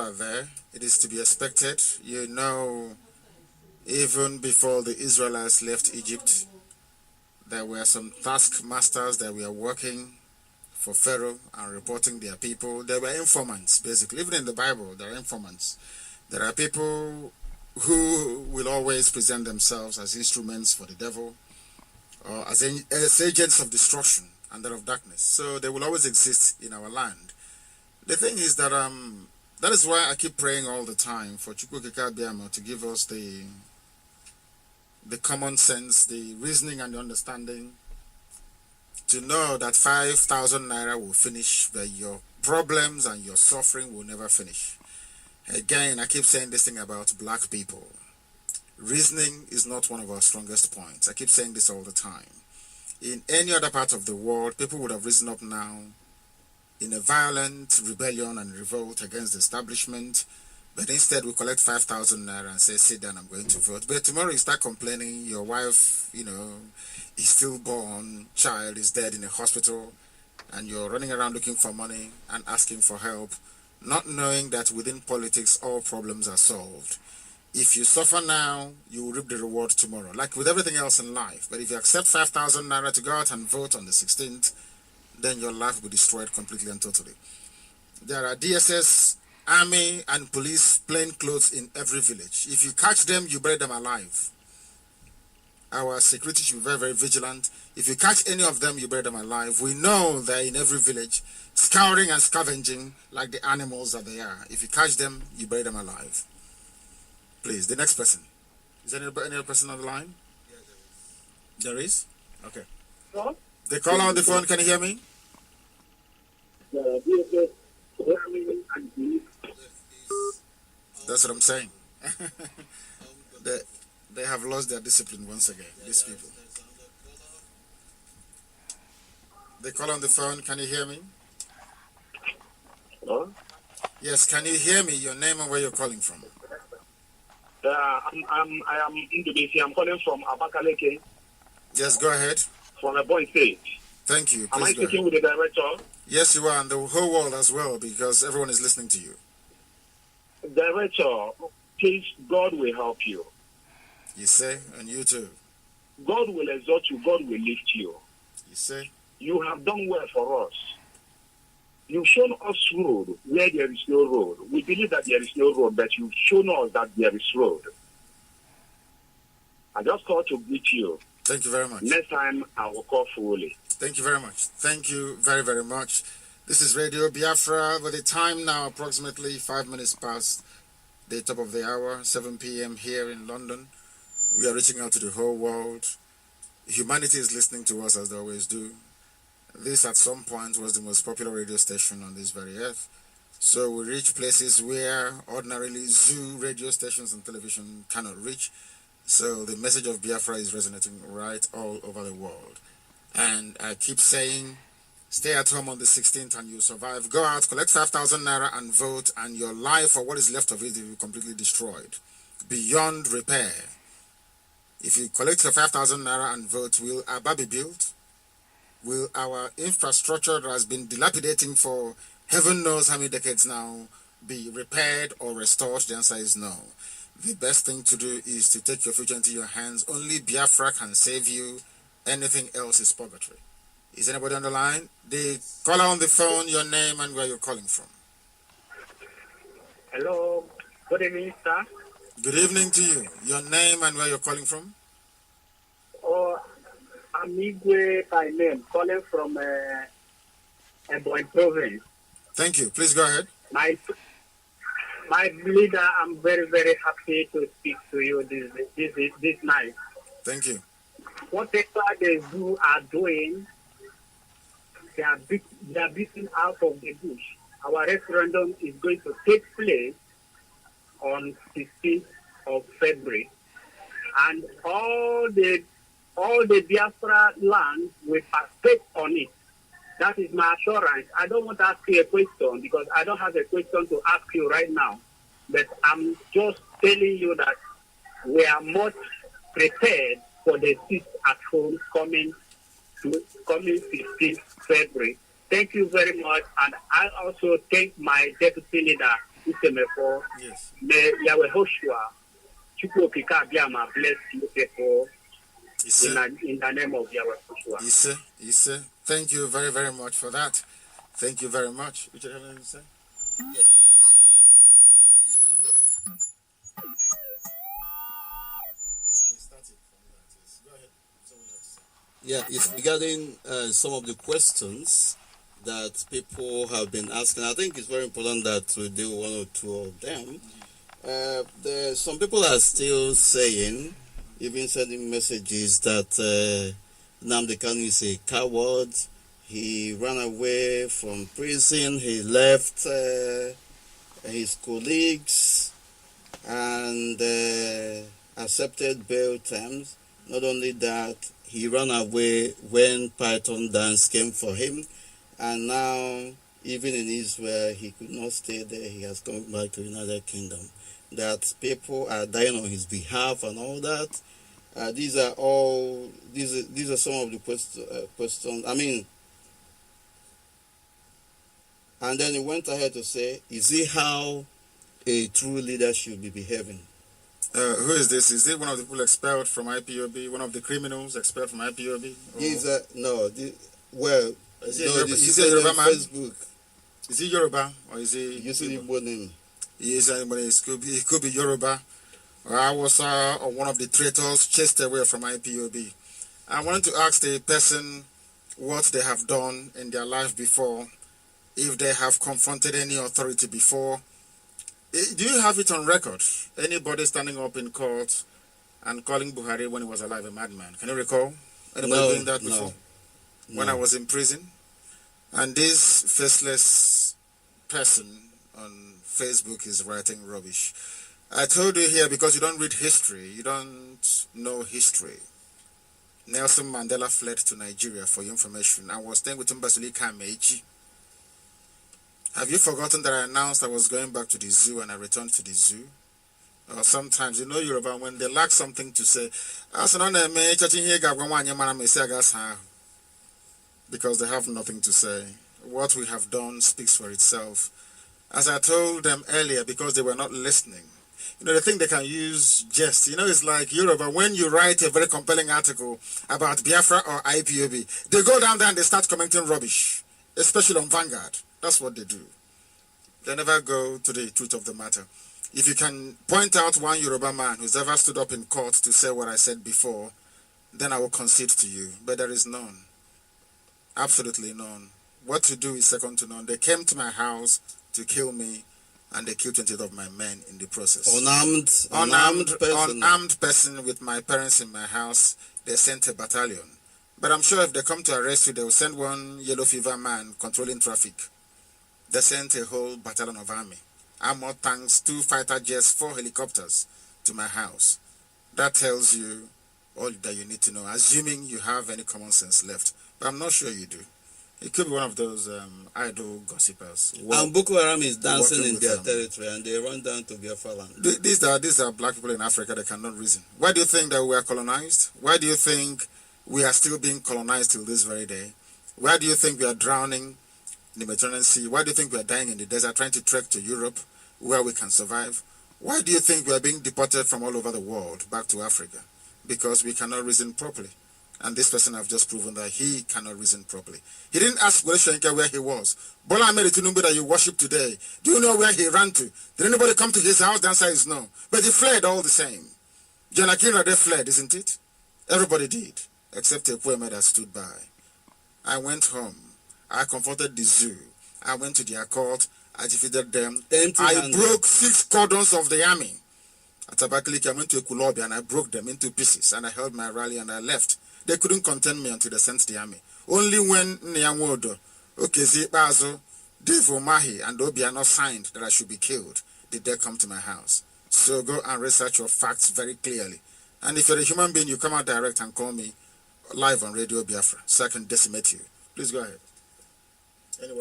are there. It is to be expected. You know, even before the Israelites left Egypt, there were some taskmasters that were working for Pharaoh and reporting their people. They were informants, basically. Even in the Bible, there are informants. There are people who will always present themselves as instruments for the devil, or as agents of destruction and that of darkness. So they will always exist in our land. The thing is that that is why I keep praying all the time for Chukwukika Biamo to give us the common sense, the reasoning and the understanding to know that 5,000 naira will finish, but your problems and your suffering will never finish. Again, I keep saying this thing about black people. Reasoning is not one of our strongest points. I keep saying this all the time. In any other part of the world, people would have risen up now in a violent rebellion and revolt against the establishment, but instead we collect 5,000 naira and say, sit down, I'm going to vote. But tomorrow you start complaining, your wife, is stillborn, child is dead in a hospital, and you're running around looking for money and asking for help, not knowing that within politics all problems are solved. If you suffer now, you will reap the reward tomorrow, like with everything else in life. But if you accept 5,000 naira to go out and vote on the 16th, then your life will be destroyed completely and totally. There are DSS, army, and police plain clothes in every village. If you catch them, you bury them alive. Our security should be very, very vigilant. If you catch any of them, you bury them alive. We know they're in every village, scouring and scavenging like the animals that they are. If you catch them, you bury them alive. Please, the next person. Is there any other person on the line? Yeah, there is. There is? Okay. Hello? They call on the phone. Can you hear me? That's what I'm saying. They have lost their discipline once again, these people. They call on the phone. Can you hear me? Hello? Yes, can you hear me? Your name and where you're calling from? I am Nnamdi. I'm calling from Abakaleke. Yes, go ahead. From a boy state. Thank you. Am I Please go speaking ahead. with the director? Yes, you are, and the whole world as well, because everyone is listening to you. Director, please, God will help you. You say, and you too. God will exalt you. God will lift you. You say. You have done well for us. You've shown us road where there is no road. We believe that there is no road, but you've shown us that there is road. I just called to greet you. Thank you very much. Next time, I will call fully. Thank you very much. Thank you very, very much. This is Radio Biafra with the time now approximately 5 minutes past the top of the hour, 7 p.m. here in London. We are reaching out to the whole world. Humanity is listening to us as they always do. This at some point was the most popular radio station on this very earth. So we reach places where ordinarily zoo radio stations and television cannot reach. So the message of Biafra is resonating right all over the world. And I keep saying, stay at home on the 16th and you'll survive. Go out, collect 5,000 naira and vote, and your life or what is left of it will be completely destroyed, beyond repair. If you collect your 5,000 naira and vote, will Aba be built? Will our infrastructure that has been dilapidating for heaven knows how many decades now be repaired or restored? The answer is no. The best thing to do is to take your future into your hands. Only Biafra can save you. Anything else is purgatory. Is anybody on the line? The caller on the phone, your name and where you're calling from. Hello. Good evening, sir. Good evening to you. Your name and where you're calling from? Oh, I'm Igwe by name, calling from Ebonyi province. Thank you. Please go ahead. My leader, I'm very, very happy to speak to you this night. Thank you. Whatever they are doing, they are beating out of the bush. Our referendum is going to take place on 16th of February, and all the Biafra land will partake on it. That is my assurance. I don't want to ask you a question because I don't have a question to ask you right now. But I'm just telling you that we are much prepared for the seat at home coming 16th February. Thank you very much. And I also thank my deputy leader, Uche Mefo. Yes. May Yahweh Hoshua, Chukwu Okike Abiyama bless you people in the name of Yahweh Hoshua. Ise. Thank you very, very much for that. Thank you very much. Would you have anything to say? Yeah. Yeah, it's regarding some of the questions that people have been asking. I think it's very important that we do one or two of them. Some people are still saying, even sending messages that Nnamdi Kanu is a coward. He ran away from prison. He left his colleagues and accepted bail terms. Not only that, he ran away when Python Dance came for him. And now, even in Israel, he could not stay there. He has come back to the United Kingdom. That people are dying on his behalf and all that. These are some of the questions. I mean, and then he went ahead to say, is it how a true leader should be behaving? Who is this? Is it one of the people expelled from IPOB? One of the criminals expelled from IPOB? He's no. Well, Is he no. Yoruba, This is is he a Yoruba on man? Facebook. Is he Yoruba or is he? Usually Igbo name. He is anybody. He could be Yoruba or Hausa or one of the traitors chased away from IPOB. I wanted to ask the person what they have done in their life before, if they have confronted any authority before. Do you have it on record? Anybody standing up in court and calling Buhari when he was alive a madman? Can you recall anybody doing that before? No. When I was in prison? And this faceless person on Facebook is writing rubbish. I told you here because you don't read history, you don't know history. Nelson Mandela fled to Nigeria for your information. I was staying with Mbazulika Meiji. Have you forgotten that I announced I was going back to the zoo and I returned to the zoo? Or sometimes, you know Yoruba, when they lack something to say, because they have nothing to say. What we have done speaks for itself. As I told them earlier, because they were not listening, you know, they think they can use jest. You know, it's like Yoruba, when you write a very compelling article about Biafra or IPOB, they go down there and they start commenting rubbish, especially on Vanguard. That's what they do. They never go to the truth of the matter. If you can point out one Yoruba man who's ever stood up in court to say what I said before, then I will concede to you. But there is none. Absolutely none. What to do is second to none. They came to my house to kill me, and they killed 28 of my men in the process. Unarmed person with my parents in my house. They sent a battalion. But I'm sure if they come to arrest you, they will send one yellow fever man controlling traffic. They sent a whole battalion of army, armored tanks, 2 fighter jets, 4 helicopters to my house. That tells you all that you need to know, assuming you have any common sense left. But I'm not sure you do. It could be one of those idle gossipers. And Boko Haram is dancing in their territory, and they run down to Biafra land. These are black people in Africa that cannot reason. Why do you think that we are colonized? Why do you think we are still being colonized till this very day? Why do you think we are drowning in the Mediterranean Sea? Why do you think we are dying in the desert trying to trek to Europe where we can survive? Why do you think we are being deported from all over the world back to Africa? Because we cannot reason properly. And this person have just proven that he cannot reason properly. He didn't ask Shenka where he was. Bola Ahmed Tinubu that you worship today, do you know where he ran to? Did anybody come to his house? The answer is no. But he fled all the same. Janakira, they fled, isn't it? Everybody did, except a poor man that stood by. I went home. I confronted the zoo. I went to their court. I defeated them. I broke 6 cordons of the army. At Abakaliki, I went to Ekulobi and I broke them into pieces. And I held my rally and I left. They couldn't contain me until they sent the army. Only when Nyanwodo, Okezi Bazo, Dave Omahi, and Obiano signed that I should be killed did they come to my house. So go and research your facts very clearly. And if you're a human being, you come out direct and call me live on Radio Biafra so I can decimate you. Please go ahead.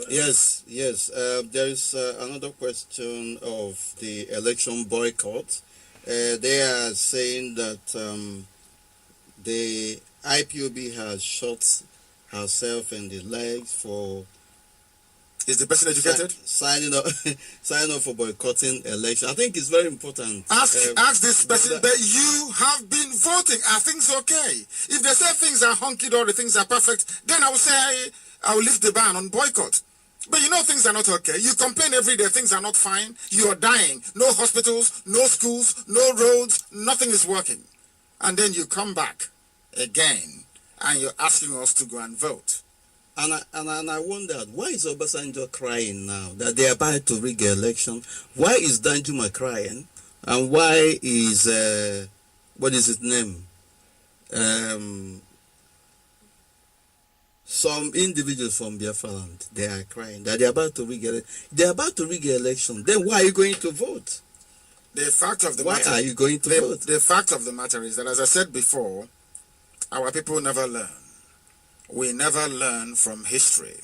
Yes. There is another question of the election boycott. They are saying that the IPOB has shot herself in the legs for... Is the person educated? Signing up for boycotting election. I think it's very important. Ask this person, but you have been voting. Are things okay? If they say things are hunky-dory, things are perfect, then I will say I will lift the ban on boycott. But you know things are not okay. You complain every day, things are not fine. You are dying. No hospitals, no schools, no roads, nothing is working. And then you come back again and you're asking us to go and vote. And I wondered, why is Obasanjo crying now that they are about to rig the election? Why is Danjuma crying? And why is, what is his name? Some individuals from Biafra land, they are crying that they are about to rig the election. Then why are you going to vote? The fact of the matter, why are you going to vote? The fact of the matter is that, as I said before, our people never learn. We never learn from history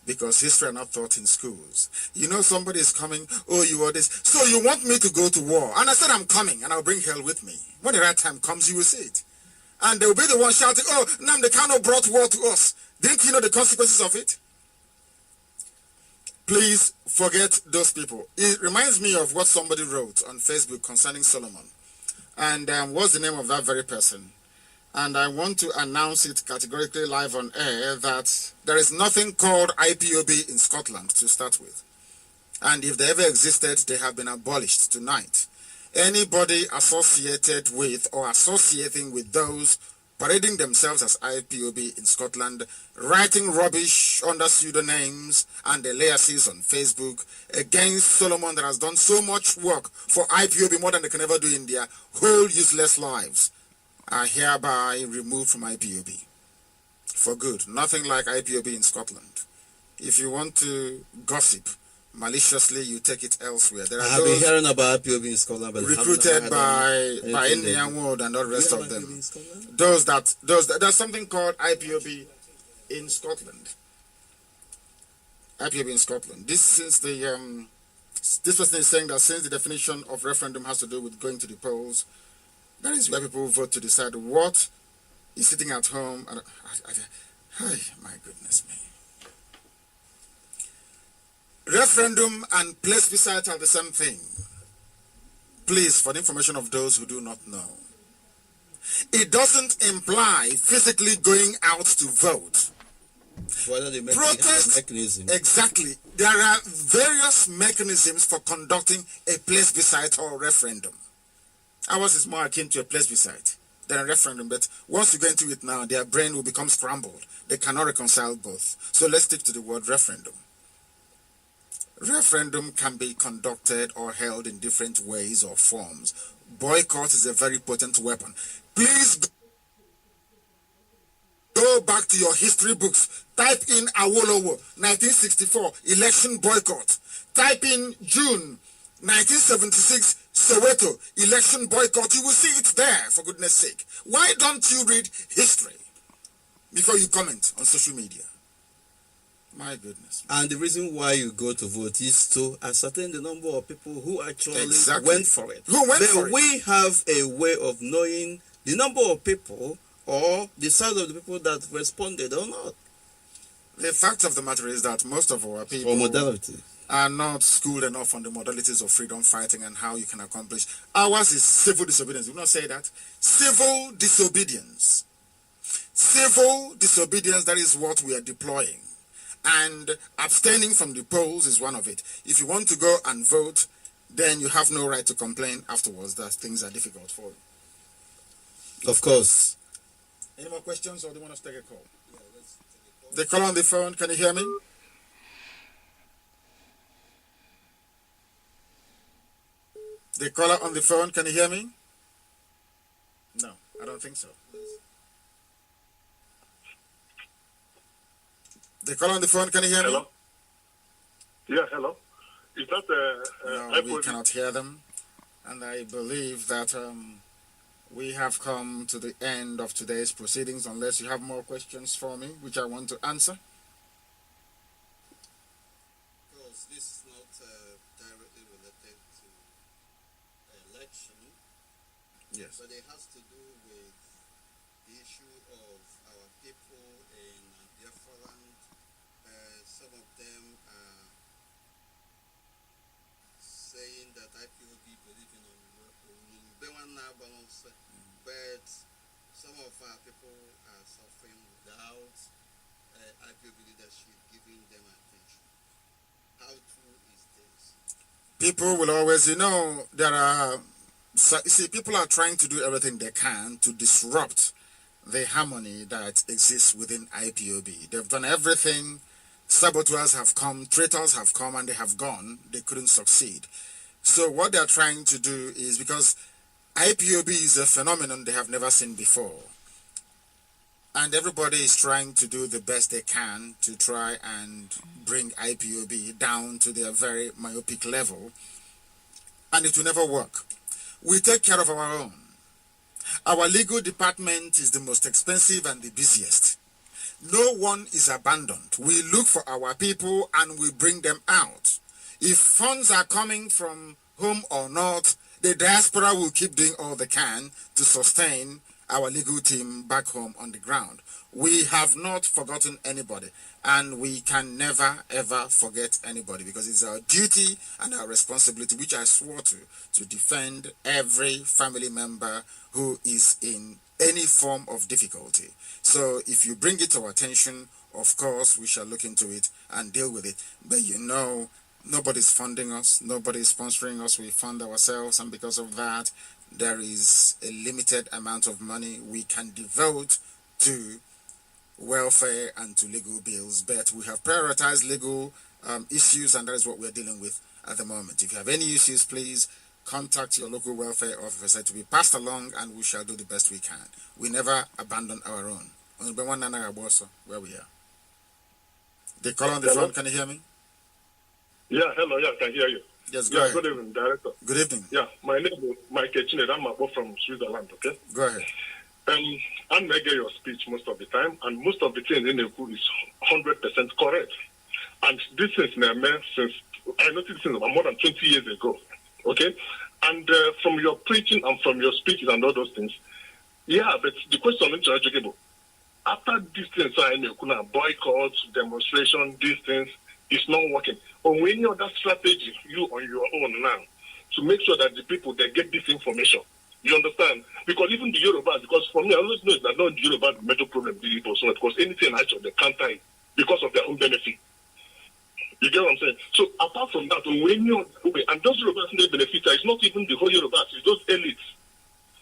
because history are not taught in schools. You know, somebody is coming, oh, you are this, so you want me to go to war. And I said, I'm coming and I'll bring hell with me. When the right time comes, you will see it. And they will be the one shouting, oh, Nnamdi Kanu brought war to us. Didn't you know the consequences of it? Please forget those people. It reminds me of what somebody wrote on Facebook concerning Solomon. And what's the name of that very person? And I want to announce it categorically live on air that there is nothing called IPOB in Scotland to start with. And if they ever existed, they have been abolished tonight. Anybody associated with or associating with those parading themselves as IPOB in Scotland, writing rubbish under pseudonyms and aliases on Facebook against Solomon that has done so much work for IPOB more than they can ever do in their whole useless lives, are hereby removed from IPOB for good. Nothing like IPOB in Scotland. If you want to gossip maliciously, you take it elsewhere. There are I have been hearing about IPOB in Scotland, but recruited by Indian World and all the rest of them. There's something called IPOB in Scotland. IPOB in Scotland. This person is saying that since the definition of referendum has to do with going to the polls, that is where people vote to decide what is sitting at home. My goodness me. Referendum and plebiscite are the same thing. Please, for the information of those who do not know, it doesn't imply physically going out to vote. Whether they Protest, mechanism. exactly. There are various mechanisms for conducting a plebiscite or referendum. Ours is more akin to a plebiscite than a referendum, but once you go into it now, their brain will become scrambled. They cannot reconcile both. So let's stick to the word referendum. Referendum can be conducted or held in different ways or forms. Boycott is a very potent weapon. Please go back to your history books. Type in Awolowo, 1964, election boycott. Type in June, 1976, Soweto, election boycott. You will see it there, for goodness sake. Why don't you read history before you comment on social media? My goodness. And the reason why you go to vote is to ascertain the number of people who actually went for it. Who went for it? We have a way of knowing the number of people or the size of the people that responded or not. The fact of the matter is that most of our people or modality are not schooled enough on the modalities of freedom fighting and how you can accomplish. Ours is civil disobedience. We will not say that. Civil disobedience. Civil disobedience, that is what we are deploying. And abstaining from the polls is one of it. If you want to go and vote, then you have no right to complain afterwards that things are difficult for you. Of course. Any more questions, or do you want us to take a call? Yeah, let's take a call. The caller on the phone, can you hear me? The caller on the phone, can you hear me? No, I don't think so. The caller on the phone, can you hear hello? me? Yes, hello. Is that no, we cannot hear them. And I believe that we have come to the end of today's proceedings, unless you have more questions for me, which I want to answer. Because this is not directly related to election. Yes. But it has to do with the issue of our people in Biafra land. Some of them are saying that IPOB believe in but some of our people are suffering without IPOB leadership giving them attention. How true is this? People will always, there are, people are trying to do everything they can to disrupt the harmony that exists within IPOB. They've done everything. Saboteurs have come, traitors have come, and they have gone. They couldn't succeed. So what they're trying to do is, because IPOB is a phenomenon they have never seen before, and everybody is trying to do the best they can to try and bring IPOB down to their very myopic level, and it will never work. We take care of our own. Our legal department is the most expensive and the busiest. No one is abandoned. We look for our people and we bring them out. If funds are coming from home or not, the diaspora will keep doing all they can to sustain our legal team back home on the ground. We have not forgotten anybody, and we can never ever forget anybody, because it's our duty and our responsibility, which I swore to defend every family member who is in any form of difficulty. So if you bring it to our attention, of course we shall look into it and deal with it. But you know, nobody's funding us, nobody's sponsoring us, we fund ourselves, and because of that there is a limited amount of money we can devote to welfare and to legal bills. But we have prioritized legal issues, and that is what we're dealing with at the moment. If you have any issues, please contact your local welfare officer to be passed along, and we shall do the best we can. We never abandon our own. Where we are. The caller on the phone, can you hear me? Yeah, hello, yeah, I can hear you. Yes, go ahead. Good evening, Director. Good evening. Yeah, my name is Michael Chined. I'm from Switzerland, okay? Go ahead. I'm making your speech most of the time, and most of the things in the book is 100% correct. And this is since I noticed since more than 20 years ago, okay? And from your preaching and from your speeches and all those things, yeah, but the question is eligible. After these things, boycotts, demonstration, these things, it's not working. Or any other strategy you on your own now to make sure that the people they get this information. You understand? Because even the Yorubas, because for me, I always know that not the Yoruba the major problem the people, so because anything actually they counter it because of their own benefit. You get what I'm saying? So apart from that, when you and those Yorubas they benefit, it's not even the whole Yorubas, it's those elites.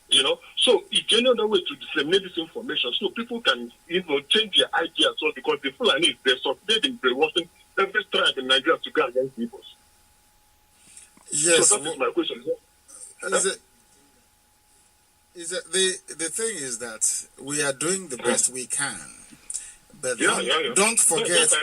You know, so it's any other way to disseminate this information so people can, change their ideas. So because the Fulani, they're been brainwashing every tribe in Nigeria to go against people. Yes. So that is my question. The thing is that we are doing the best we can, but Yeah. don't forget.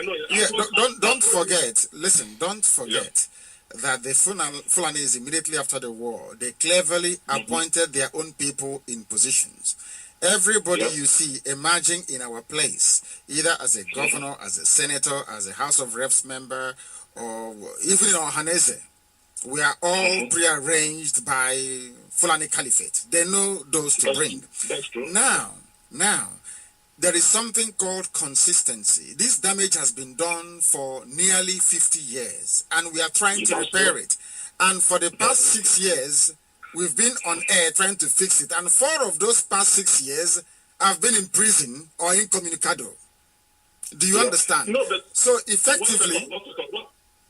Don't forget. Listen, don't forget that the Fulanis immediately after the war, they cleverly appointed their own people in positions. Everybody you see emerging in our place, either as a governor, as a senator, as a House of Reps member, or even in Ohanese, we are all prearranged by Fulani Caliphate. They know those to bring. That's true. Now, there is something called consistency. This damage has been done for nearly 50 years, and we are trying to repair it. And for the past 6 years, we've been on air trying to fix it. And 4 of those past 6 years, I've been in prison or incommunicado. Do you understand? No, but so effectively...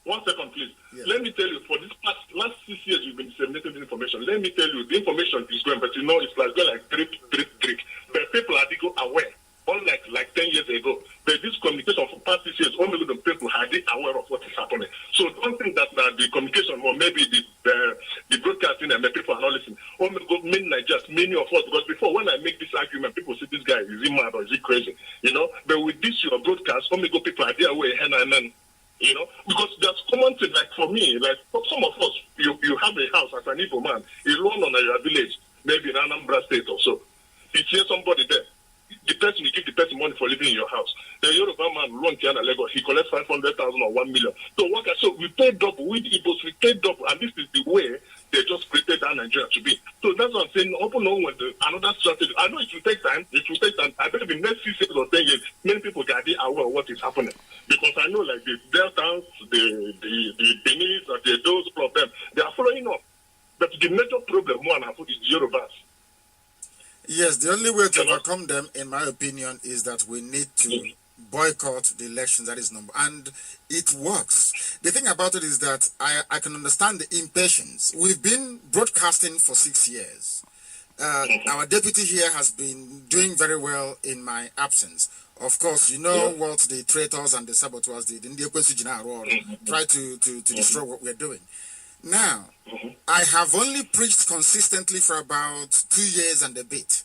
One second, please. Yeah. Let me tell you, for this last 6 years, you've been disseminating the information. Let me tell you, the information is going, but it's like going like drip. But people are aware, unlike like 10 years ago. But this communication for past 6 years, only the people are aware of what is happening. So don't think that the communication, or maybe the broadcasting, and the people are not listening. Only many of us, because before when I make this argument, people say this guy is he mad or is he crazy, But with this your broadcast, people are there away and because there's common things, like for me, like for some of us, you have a house as an Igbo man, you run on your village, maybe in Anambra State or so. You hear somebody there, the person, you give the person money for living in your house. The Yoruba man run to Lagos, he collects 500,000 or 1 million. So we pay double, we Igbos, we pay double, and this is the way they just created that Nigeria to be. So that's what I'm saying. Open on when another strategy. I know it will take time. I believe in the next 6 years or 10 years, many people get aware of what is happening. Because I know, like the Deltans, the Benin, those problem, they are following up. But the major problem one is the Yorubas. Yes, the only way to overcome them, in my opinion, is that we need to boycott the elections. That is number, and it works. The thing about it is that I can understand the impatience. We've been broadcasting for 6 years. Our deputy here has been doing very well in my absence. Of course, you know what the traitors and the saboteurs did. Try to destroy what we're doing. Now, I have only preached consistently for about 2 years and a bit.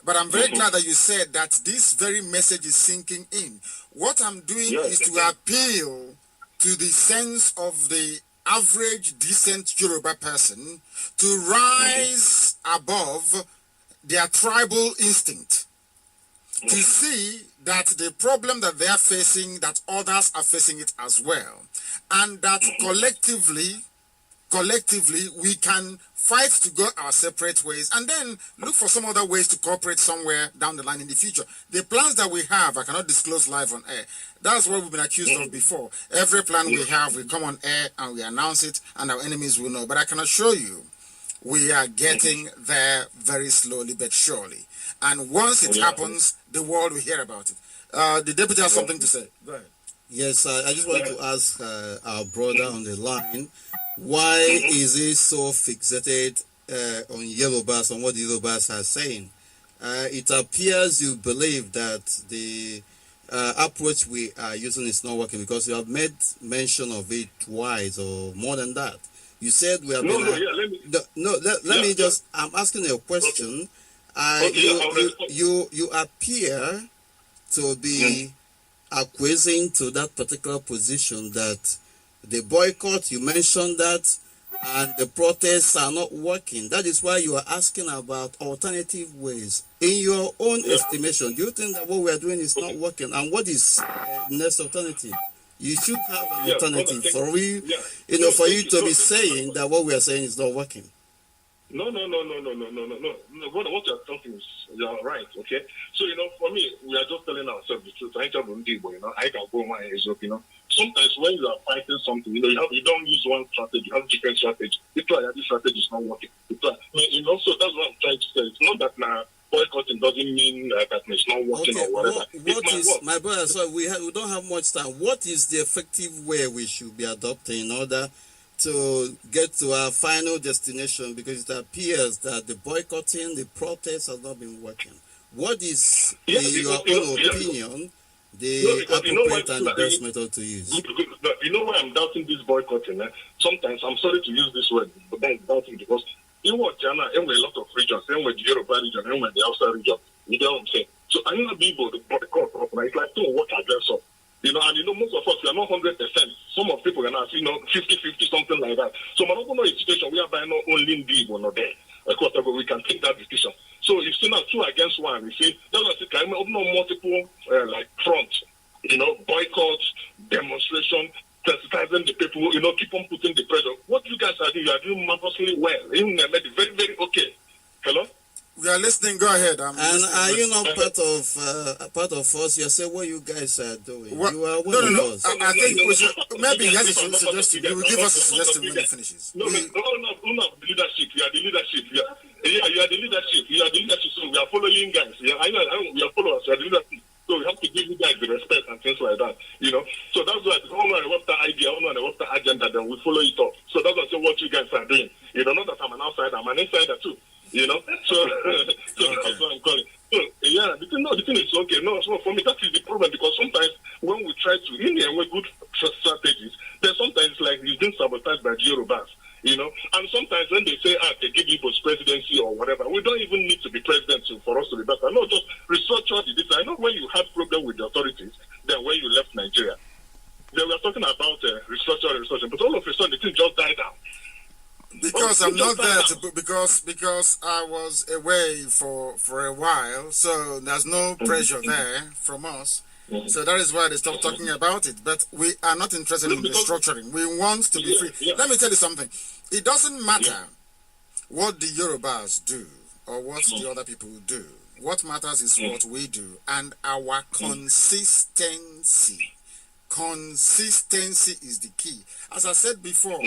But I'm very glad that you said that this very message is sinking in. What I'm doing is to appeal to the sense of the average decent Yoruba person to rise above their tribal instinct, to see that the problem that they are facing, that others are facing it as well, and that collectively collectively we can fight to go our separate ways and then look for some other ways to cooperate somewhere down the line in the future. The plans that we have, I cannot disclose live on air. That's what we've been accused of before. Every plan we have, we come on air and we announce it and our enemies will know. But I can assure you, we are getting there very slowly but surely. And once it happens, the world will hear about it. The deputy has something to say. Go ahead. Yes, I just want to ask our brother on the line, why is he so fixated on Yorubas, on what the Yorubas are saying? It appears you believe that the approach we are using is not working because you have made mention of it twice or more than that. You said we have let me just, I'm asking you a question. You appear to be acquiescing to that particular position that the boycott, you mentioned that, and the protests are not working. That is why you are asking about alternative ways. In your own estimation, do you think that what we are doing is not working? And what is next alternative? You should have an alternative for you, for you to be saying that what we are saying is not working. No. What you're talking is, you're right, okay? So, for me, we are just telling ourselves the truth. I can go my eyes up, Sometimes when you are fighting something, you don't use one strategy, you have different strategy. You try, this strategy is not working. You try. So that's what I'm trying to say. It's not that now boycotting doesn't mean that it's not working or whatever. What is, my brother, so we don't have much time. What is the effective way we should be adopting in order to get to our final destination, because it appears that the boycotting, the protests have not been working? What is, in your own opinion, the appropriate and the best method to use? You know why I'm doubting this boycotting? Sometimes, I'm sorry to use this word, but I'm doubting because in what China, and with a lot of regions, and with the Yoruba region, and with the outside region, you know what I'm saying? So I'm not be able to boycott, it's like to work against us. And most of us, we are not 100%. Some of people are not, 50-50, something like that. So we're not going to know a situation whereby not only in the or not there. We can take that decision. So you see now 2 against 1. You see, that's what I can open multiple fronts. Boycotts, demonstration, sensitizing the people. Keep on putting the pressure. What you guys are doing, you are doing marvelously well. You made it very, very okay. Hello. We are listening. Go ahead. And are you not part of us? You say what you guys are doing. What? You are one of us. I think we should, maybe he has a suggestion. He will give us a suggestion when he finishes. No, leadership. You are the leadership. You are the leadership. You are the leadership. So we are following guys. We are followers. You are the leadership. So we have to give you guys the respect and things like that. So that's why what's the idea, what's the agenda, then we follow it up. So that's also what you guys are doing. Not that I'm an outsider, I'm an insider too. So that's what I'm calling. So, the thing is okay. No, so for me, that is the problem, because sometimes when we try to, with good strategies, then sometimes you've been sabotaged by the Yorubas, and sometimes when they say, they give you presidency or whatever, we don't even need to be president for us to be better. No, just restructure this. I know when you had problem with the authorities, then when you left Nigeria, they were talking about restructuring, but all of a sudden the thing just died down. Because I'm not there because I was away for a while, so there's no pressure there from us. So that is why they stopped talking about it. But we are not interested in restructuring. We want to be free. Let me tell you something. It doesn't matter what the Yorubas do or what the other people do. What matters is what we do and our consistency. Consistency is the key. As I said before,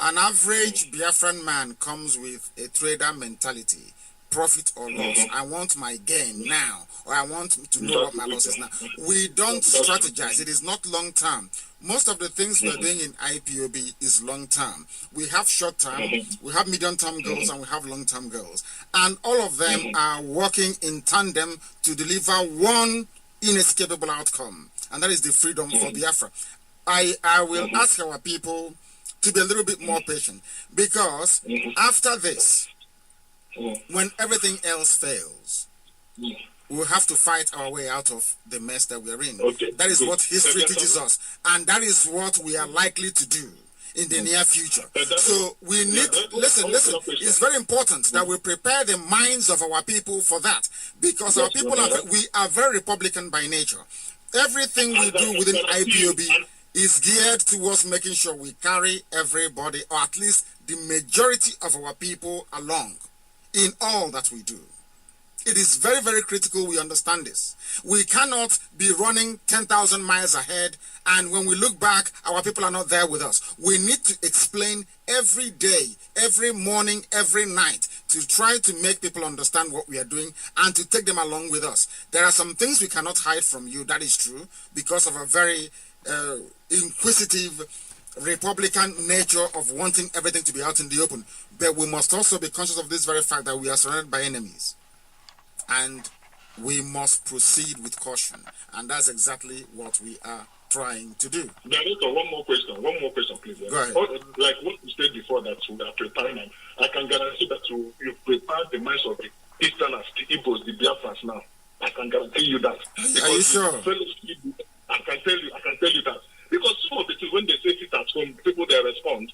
an average Biafran man comes with a trader mentality. Profit or loss. I want my gain now, or I want to know what my loss is now. We don't strategize. It is not long term. Most of the things we're doing in IPOB is long term. We have short term, we have medium term goals, and we have long term goals. And all of them are working in tandem to deliver one inescapable outcome, and that is the freedom for Biafra. I will ask our people to be a little bit more patient, because after this, when everything else fails, we'll have to fight our way out of the mess that we're in. That is what history teaches us, and that is what we are likely to do in the near future. So we need, listen, it's very important that we prepare the minds of our people for that, because our people we are very Republican by nature. Everything we do within IPOB is geared towards making sure we carry everybody, or at least the majority of our people, along in all that we do. It is very, very critical we understand this. We cannot be running 10,000 miles ahead, and when we look back, our people are not there with us. We need to explain every day, every morning, every night, to try to make people understand what we are doing and to take them along with us. There are some things we cannot hide from you, that is true, because of a very inquisitive Republican nature of wanting everything to be out in the open. But we must also be conscious of this very fact that we are surrounded by enemies. And we must proceed with caution. And that's exactly what we are trying to do. Director, one more question, please. Go ahead. Like what you said before, that we are preparing, and I can guarantee that you prepare the minds of the Easterners, the Igbos, the Biafrans now. I can guarantee you that. Are you sure? I can tell you that. Because some of the things, when they say sit at home, people, they respond.